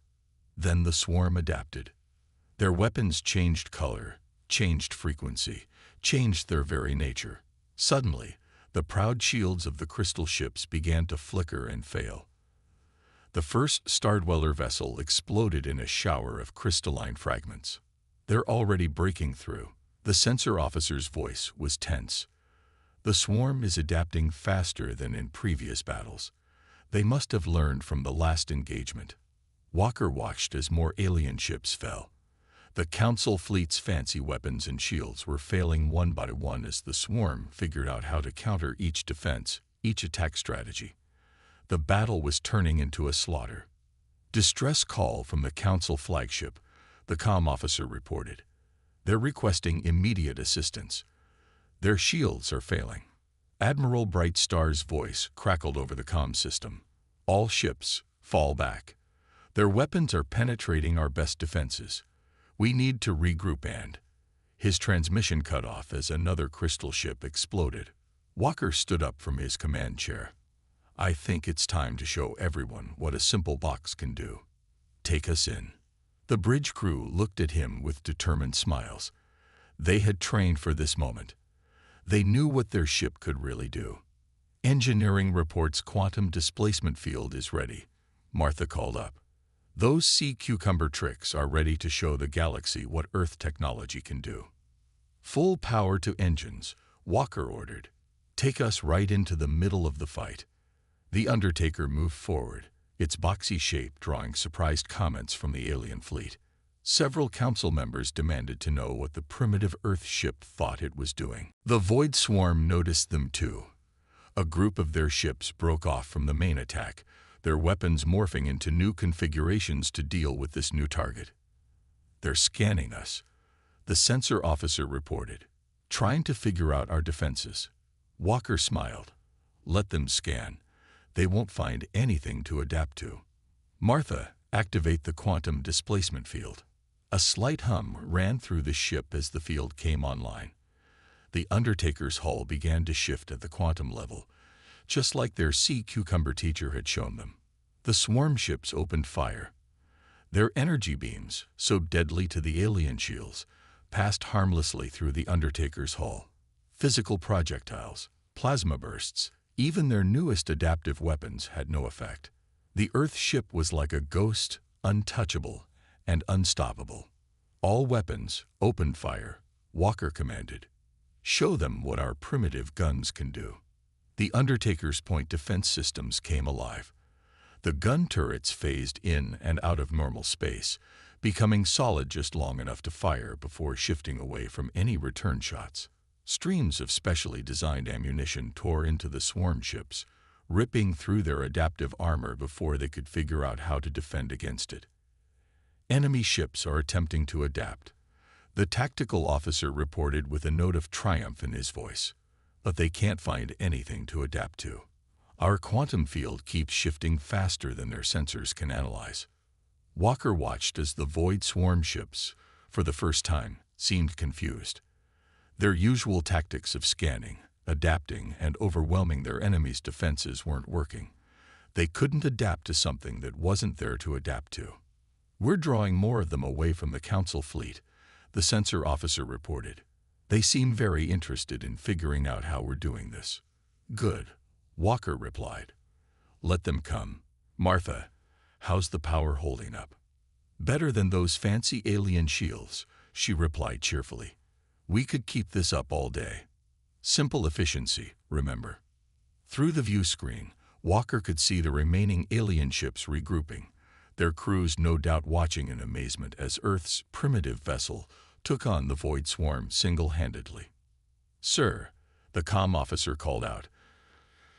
Then the swarm adapted. Their weapons changed color, changed frequency, changed their very nature. Suddenly, the proud shields of the crystal ships began to flicker and fail. The first Stardweller vessel exploded in a shower of crystalline fragments. "They're already breaking through." The sensor officer's voice was tense. "The swarm is adapting faster than in previous battles. They must have learned from the last engagement." Walker watched as more alien ships fell. The Council fleet's fancy weapons and shields were failing one by one as the swarm figured out how to counter each defense, each attack strategy. The battle was turning into a slaughter. "Distress call from the Council flagship," the comm officer reported. "They're requesting immediate assistance. Their shields are failing." Admiral Brightstar's voice crackled over the comm system. "All ships, fall back. Their weapons are penetrating our best defenses. We need to regroup." And his transmission cut off as another crystal ship exploded. Walker stood up from his command chair. "I think it's time to show everyone what a simple box can do. Take us in." The bridge crew looked at him with determined smiles. They had trained for this moment. They knew what their ship could really do. "Engineering reports quantum displacement field is ready," Martha called up. "Those sea cucumber tricks are ready to show the galaxy what Earth technology can do." "Full power to engines," Walker ordered. "Take us right into the middle of the fight." The Undertaker moved forward, its boxy shape drawing surprised comments from the alien fleet. Several council members demanded to know what the primitive Earth ship thought it was doing. The Void Swarm noticed them too. A group of their ships broke off from the main attack, their weapons morphing into new configurations to deal with this new target. "They're scanning us," the sensor officer reported, "trying to figure out our defenses." Walker smiled. "Let them scan. They won't find anything to adapt to." "Martha, activate the quantum displacement field." A slight hum ran through the ship as the field came online. The Undertaker's hull began to shift at the quantum level, just like their sea cucumber teacher had shown them. The swarm ships opened fire. Their energy beams, so deadly to the alien shields, passed harmlessly through the Undertaker's hull. Physical projectiles, plasma bursts, even their newest adaptive weapons had no effect. The Earth ship was like a ghost, untouchable and unstoppable. "All weapons, open fire," Walker commanded. "Show them what our primitive guns can do." The Undertaker's point defense systems came alive. The gun turrets phased in and out of normal space, becoming solid just long enough to fire before shifting away from any return shots. Streams of specially designed ammunition tore into the swarm ships, ripping through their adaptive armor before they could figure out how to defend against it. "Enemy ships are attempting to adapt," the tactical officer reported with a note of triumph in his voice. "But they can't find anything to adapt to. Our quantum field keeps shifting faster than their sensors can analyze." Walker watched as the Void Swarm ships, for the first time, seemed confused. Their usual tactics of scanning, adapting, and overwhelming their enemy's defenses weren't working. They couldn't adapt to something that wasn't there to adapt to. "We're drawing more of them away from the Council fleet," the sensor officer reported. "They seem very interested in figuring out how we're doing this." "Good," Walker replied. "Let them come." "Martha, how's the power holding up?" "Better than those fancy alien shields," she replied cheerfully. "We could keep this up all day. Simple efficiency, remember." Through the view screen, Walker could see the remaining alien ships regrouping, their crews no doubt watching in amazement as Earth's primitive vessel took on the Void Swarm single-handedly. "Sir," the comm officer called out,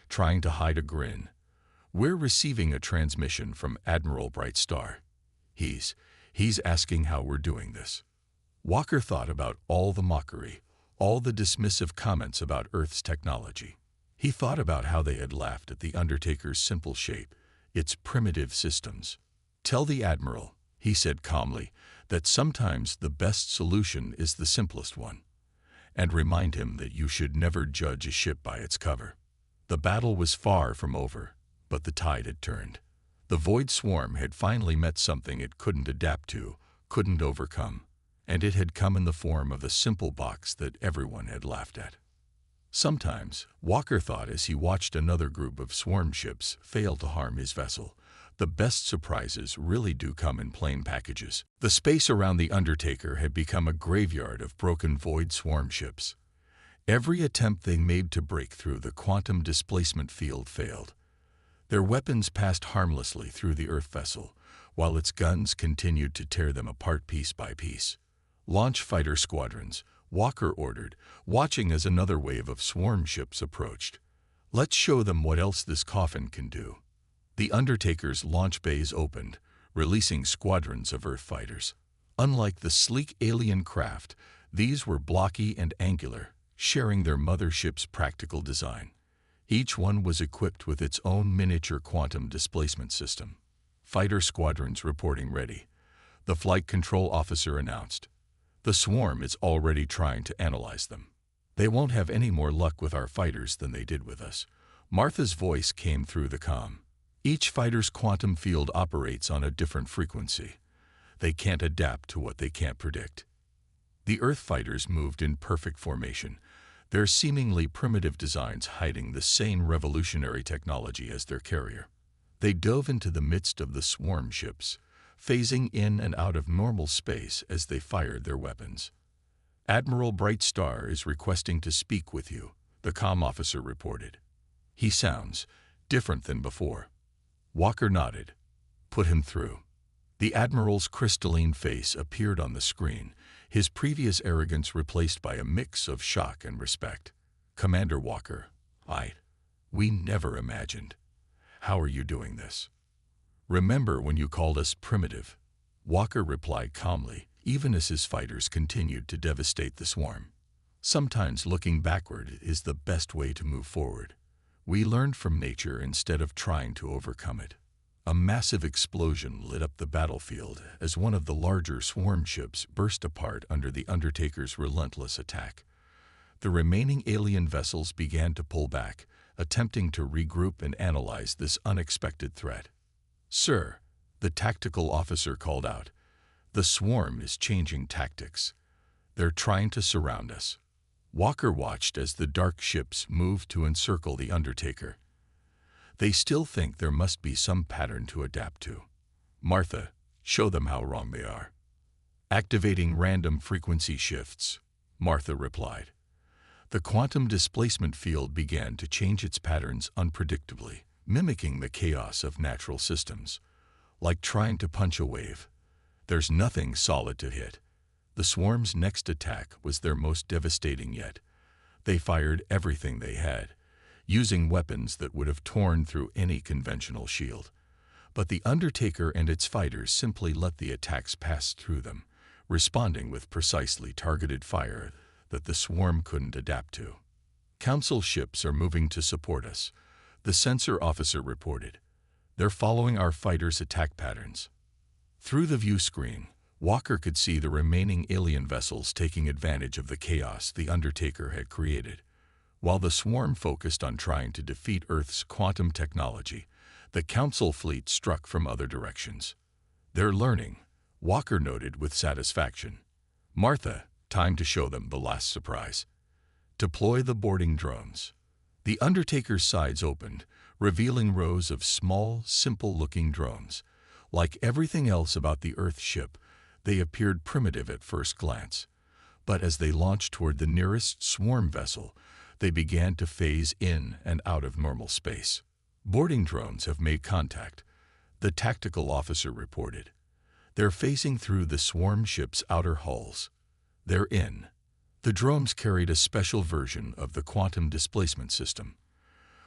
trying to hide a grin, "we're receiving a transmission from Admiral Brightstar. He's asking how we're doing this." Walker thought about all the mockery, all the dismissive comments about Earth's technology. He thought about how they had laughed at the Undertaker's simple shape, its primitive systems. "Tell the Admiral," he said calmly, "that sometimes the best solution is the simplest one. And remind him that you should never judge a ship by its cover." The battle was far from over, but the tide had turned. The Void Swarm had finally met something it couldn't adapt to, couldn't overcome, and it had come in the form of the simple box that everyone had laughed at. Sometimes, Walker thought as he watched another group of swarm ships fail to harm his vessel, the best surprises really do come in plain packages. The space around the Undertaker had become a graveyard of broken Void Swarm ships. Every attempt they made to break through the quantum displacement field failed. Their weapons passed harmlessly through the Earth vessel, while its guns continued to tear them apart piece by piece. "Launch fighter squadrons," Walker ordered, watching as another wave of swarm ships approached. "Let's show them what else this coffin can do." The Undertaker's launch bays opened, releasing squadrons of Earth fighters. Unlike the sleek alien craft, these were blocky and angular, sharing their mothership's practical design. Each one was equipped with its own miniature quantum displacement system. "Fighter squadrons reporting ready," the flight control officer announced. "The swarm is already trying to analyze them. They won't have any more luck with our fighters than they did with us." Martha's voice came through the comm. "Each fighter's quantum field operates on a different frequency. They can't adapt to what they can't predict." The Earth fighters moved in perfect formation, their seemingly primitive designs hiding the same revolutionary technology as their carrier. They dove into the midst of the swarm ships, phasing in and out of normal space as they fired their weapons. "Admiral Brightstar is requesting to speak with you," the comm officer reported. "He sounds different than before." Walker nodded. "Put him through." The Admiral's crystalline face appeared on the screen, his previous arrogance replaced by a mix of shock and respect. "Commander Walker, we never imagined. How are you doing this?" "Remember when you called us primitive?" Walker replied calmly, even as his fighters continued to devastate the swarm. "Sometimes looking backward is the best way to move forward. We learned from nature instead of trying to overcome it." A massive explosion lit up the battlefield as one of the larger swarm ships burst apart under the Undertaker's relentless attack. The remaining alien vessels began to pull back, attempting to regroup and analyze this unexpected threat. "Sir," the tactical officer called out, "the swarm is changing tactics. They're trying to surround us." Walker watched as the dark ships moved to encircle the Undertaker. "They still think there must be some pattern to adapt to. Martha, show them how wrong they are." "Activating random frequency shifts," Martha replied. The quantum displacement field began to change its patterns unpredictably, mimicking the chaos of natural systems. Like trying to punch a wave. There's nothing solid to hit. The swarm's next attack was their most devastating yet. They fired everything they had, using weapons that would have torn through any conventional shield. But the Undertaker and its fighters simply let the attacks pass through them, responding with precisely targeted fire that the swarm couldn't adapt to. "Council ships are moving to support us," the sensor officer reported. "They're following our fighters' attack patterns." Through the view screen, Walker could see the remaining alien vessels taking advantage of the chaos the Undertaker had created. While the swarm focused on trying to defeat Earth's quantum technology, the Council fleet struck from other directions. "They're learning," Walker noted with satisfaction. "Martha, time to show them the last surprise. Deploy the boarding drones." The Undertaker's sides opened, revealing rows of small, simple-looking drones. Like everything else about the Earth ship, they appeared primitive at first glance. But as they launched toward the nearest swarm vessel, they began to phase in and out of normal space. "Boarding drones have made contact," the tactical officer reported. "They're phasing through the swarm ship's outer hulls." They're in. The drones carried a special version of the quantum displacement system.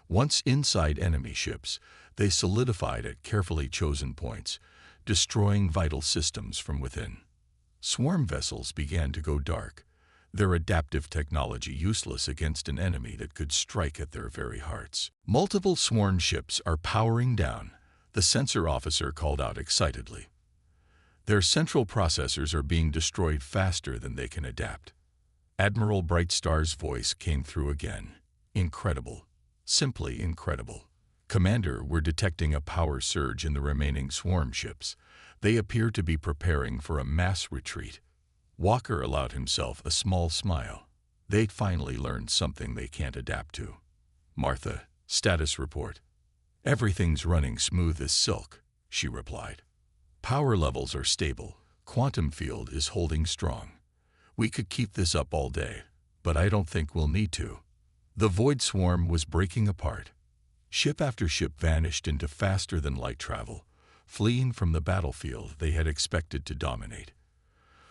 Once inside enemy ships, they solidified at carefully chosen points, destroying vital systems from within. Swarm vessels began to go dark, their adaptive technology useless against an enemy that could strike at their very hearts. Multiple sworn ships are powering down, the sensor officer called out excitedly. Their central processors are being destroyed faster than they can adapt. Admiral Brightstar's voice came through again. Incredible. Simply incredible. Commander, we're detecting a power surge in the remaining swarm ships. They appear to be preparing for a mass retreat. Walker allowed himself a small smile. They'd finally learned something they can't adapt to. Martha, status report. Everything's running smooth as silk, she replied. Power levels are stable. Quantum field is holding strong. We could keep this up all day, but I don't think we'll need to. The void swarm was breaking apart. Ship after ship vanished into faster-than-light travel, fleeing from the battlefield they had expected to dominate.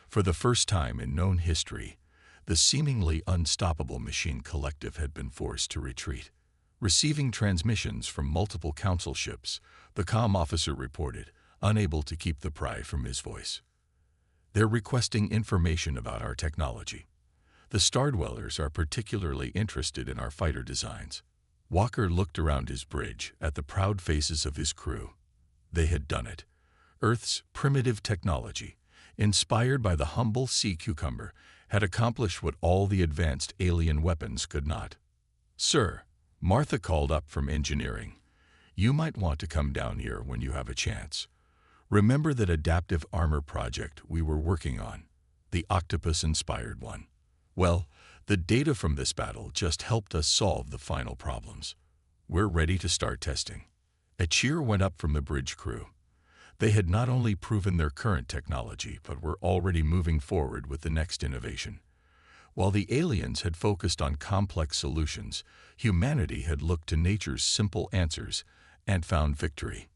For the first time in known history, the seemingly unstoppable machine collective had been forced to retreat. Receiving transmissions from multiple council ships, the comm officer reported, unable to keep the pride from his voice. They're requesting information about our technology. The Stardwellers are particularly interested in our fighter designs. Walker looked around his bridge at the proud faces of his crew. They had done it. Earth's primitive technology, inspired by the humble sea cucumber, had accomplished what all the advanced alien weapons could not. Sir, Martha called up from engineering. You might want to come down here when you have a chance. Remember that adaptive armor project we were working on, the octopus-inspired one? Well, the data from this battle just helped us solve the final problems. We're ready to start testing. A cheer went up from the bridge crew. They had not only proven their current technology, but were already moving forward with the next innovation. While the aliens had focused on complex solutions, humanity had looked to nature's simple answers and found victory.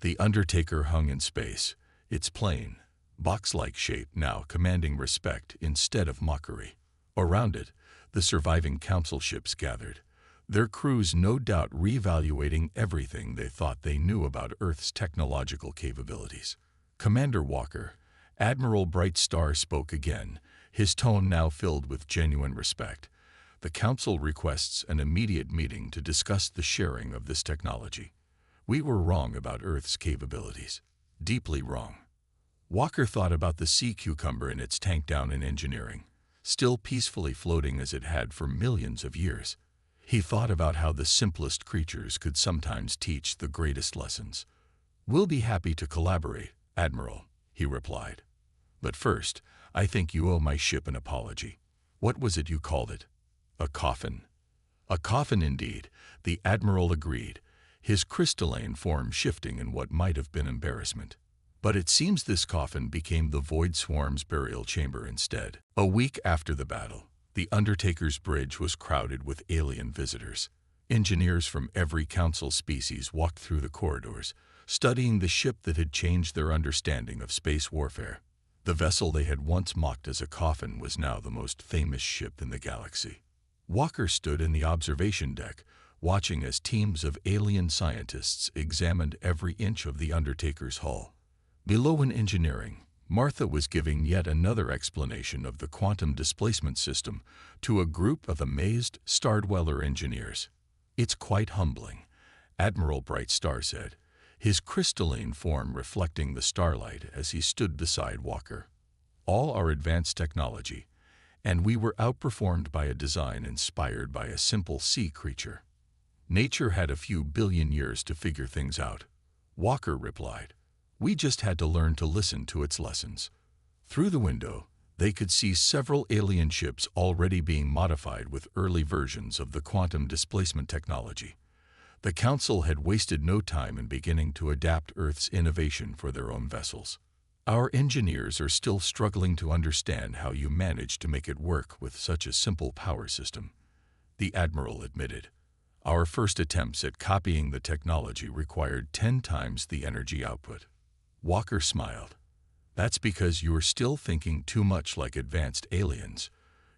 The Undertaker hung in space, its plain, box-like shape now commanding respect instead of mockery. Around it, the surviving council ships gathered, their crews no doubt reevaluating everything they thought they knew about Earth's technological capabilities. Commander Walker, Admiral Brightstar spoke again, his tone now filled with genuine respect. The council requests an immediate meeting to discuss the sharing of this technology. We were wrong about Earth's capabilities. Deeply wrong. Walker thought about the sea cucumber in its tank down in engineering, still peacefully floating as it had for millions of years. He thought about how the simplest creatures could sometimes teach the greatest lessons. We'll be happy to collaborate, Admiral, he replied. But first, I think you owe my ship an apology. What was it you called it? A coffin. A coffin indeed, the Admiral agreed, his crystalline form shifting in what might have been embarrassment. But it seems this coffin became the Void Swarm's burial chamber instead. A week after the battle, the Undertaker's bridge was crowded with alien visitors. Engineers from every council species walked through the corridors, studying the ship that had changed their understanding of space warfare. The vessel they had once mocked as a coffin was now the most famous ship in the galaxy. Walker stood in the observation deck, watching as teams of alien scientists examined every inch of the Undertaker's hull. Below in engineering, Martha was giving yet another explanation of the quantum displacement system to a group of amazed Stardweller engineers. It's quite humbling, Admiral Brightstar said, his crystalline form reflecting the starlight as he stood beside Walker. All our advanced technology, and we were outperformed by a design inspired by a simple sea creature. Nature had a few billion years to figure things out, Walker replied. We just had to learn to listen to its lessons. Through the window, they could see several alien ships already being modified with early versions of the quantum displacement technology. The Council had wasted no time in beginning to adapt Earth's innovation for their own vessels. Our engineers are still struggling to understand how you managed to make it work with such a simple power system, the Admiral admitted. Our first attempts at copying the technology required 10 times the energy output. Walker smiled. That's because you're still thinking too much like advanced aliens.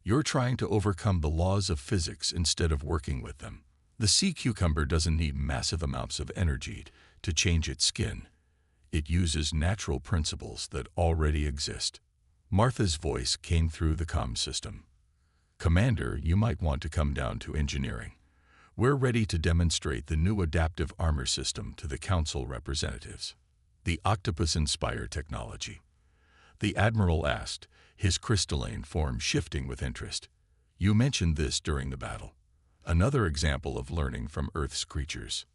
You're trying to overcome the laws of physics instead of working with them. The sea cucumber doesn't need massive amounts of energy to change its skin. It uses natural principles that already exist. Martha's voice came through the comm system. Commander, you might want to come down to engineering. We're ready to demonstrate the new adaptive armor system to the Council representatives. The octopus-inspired technology. The Admiral asked, his crystalline form shifting with interest. You mentioned this during the battle. Another example of learning from Earth's creatures.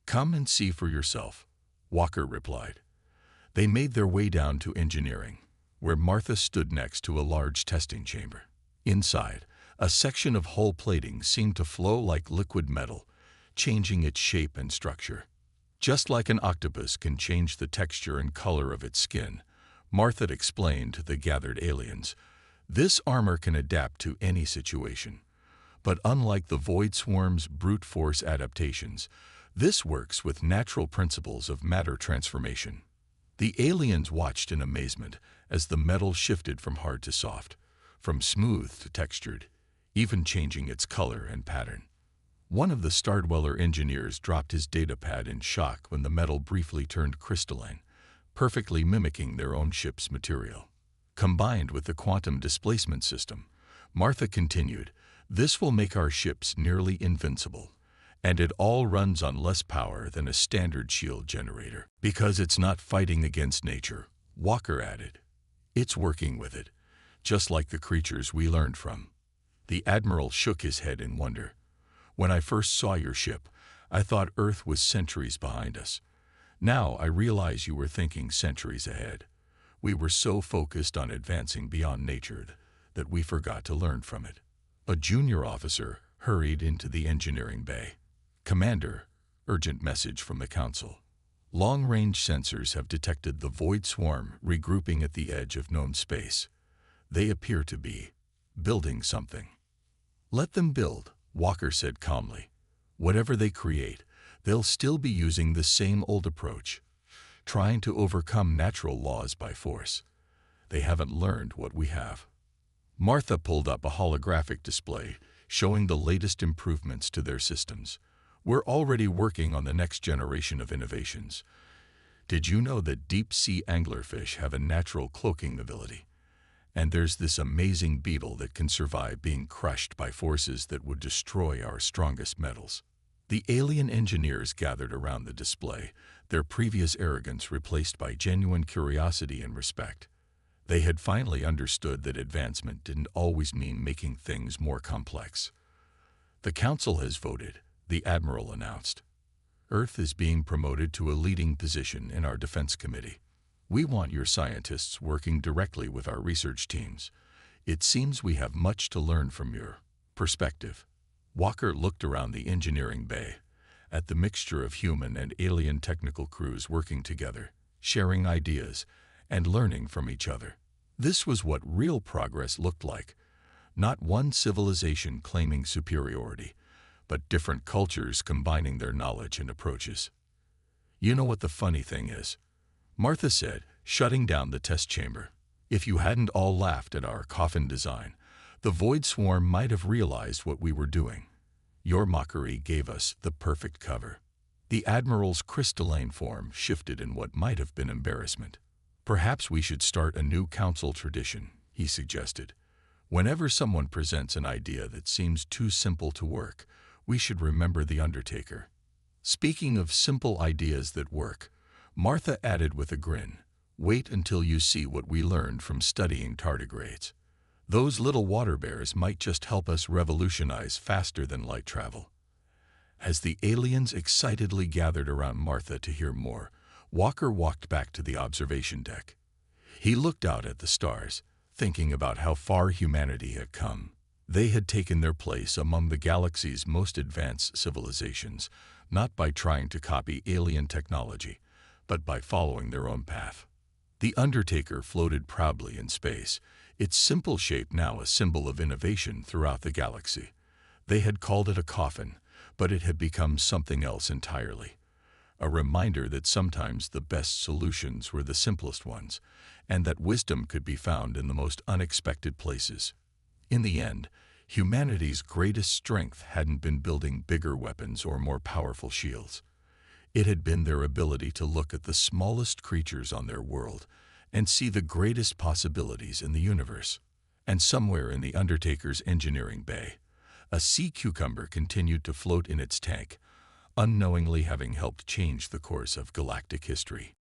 Come and see for yourself, Walker replied. They made their way down to engineering, where Martha stood next to a large testing chamber. Inside, a section of hull plating seemed to flow like liquid metal, changing its shape and structure. Just like an octopus can change the texture and color of its skin, Martha explained to the gathered aliens, this armor can adapt to any situation. But unlike the Void Swarm's brute force adaptations, this works with natural principles of matter transformation. The aliens watched in amazement as the metal shifted from hard to soft, from smooth to textured, even changing its color and pattern. One of the Stardweller engineers dropped his datapad in shock when the metal briefly turned crystalline, perfectly mimicking their own ship's material. Combined with the quantum displacement system, Martha continued, this will make our ships nearly invincible, and it all runs on less power than a standard shield generator. Because it's not fighting against nature, Walker added. It's working with it, just like the creatures we learned from. The Admiral shook his head in wonder. When I first saw your ship, I thought Earth was centuries behind us. Now I realize you were thinking centuries ahead. We were so focused on advancing beyond nature that we forgot to learn from it. A junior officer hurried into the engineering bay. Commander, urgent message from the Council. Long-range sensors have detected the Void Swarm regrouping at the edge of known space. They appear to be building something. Let them build, Walker said calmly. Whatever they create, they'll still be using the same old approach, trying to overcome natural laws by force. They haven't learned what we have. Martha pulled up a holographic display showing the latest improvements to their systems. We're already working on the next generation of innovations. Did you know that deep-sea anglerfish have a natural cloaking ability? And there's this amazing beetle that can survive being crushed by forces that would destroy our strongest metals. The alien engineers gathered around the display, their previous arrogance replaced by genuine curiosity and respect. They had finally understood that advancement didn't always mean making things more complex. The Council has voted, the Admiral announced. Earth is being promoted to a leading position in our Defense Committee. We want your scientists working directly with our research teams. It seems we have much to learn from your perspective. Walker looked around the engineering bay, at the mixture of human and alien technical crews working together, sharing ideas, and learning from each other. This was what real progress looked like. Not one civilization claiming superiority, but different cultures combining their knowledge and approaches. You know what the funny thing is? Martha said, shutting down the test chamber. If you hadn't all laughed at our coffin design, the Void Swarm might have realized what we were doing. Your mockery gave us the perfect cover. The Admiral's crystalline form shifted in what might have been embarrassment. Perhaps we should start a new council tradition, he suggested. Whenever someone presents an idea that seems too simple to work, we should remember the Undertaker. Speaking of simple ideas that work, Martha added with a grin, wait until you see what we learned from studying tardigrades. Those little water bears might just help us revolutionize faster than light travel. As the aliens excitedly gathered around Martha to hear more, Walker walked back to the observation deck. He looked out at the stars, thinking about how far humanity had come. They had taken their place among the galaxy's most advanced civilizations, not by trying to copy alien technology, but by following their own path. The Undertaker floated proudly in space, its simple shape now a symbol of innovation throughout the galaxy. They had called it a coffin, but it had become something else entirely. a reminder that sometimes the best solutions were the simplest ones, and that wisdom could be found in the most unexpected places. In the end, humanity's greatest strength hadn't been building bigger weapons or more powerful shields. It had been their ability to look at the smallest creatures on their world and see the greatest possibilities in the universe. And somewhere in the Undertaker's engineering bay, a sea cucumber continued to float in its tank, unknowingly having helped change the course of galactic history.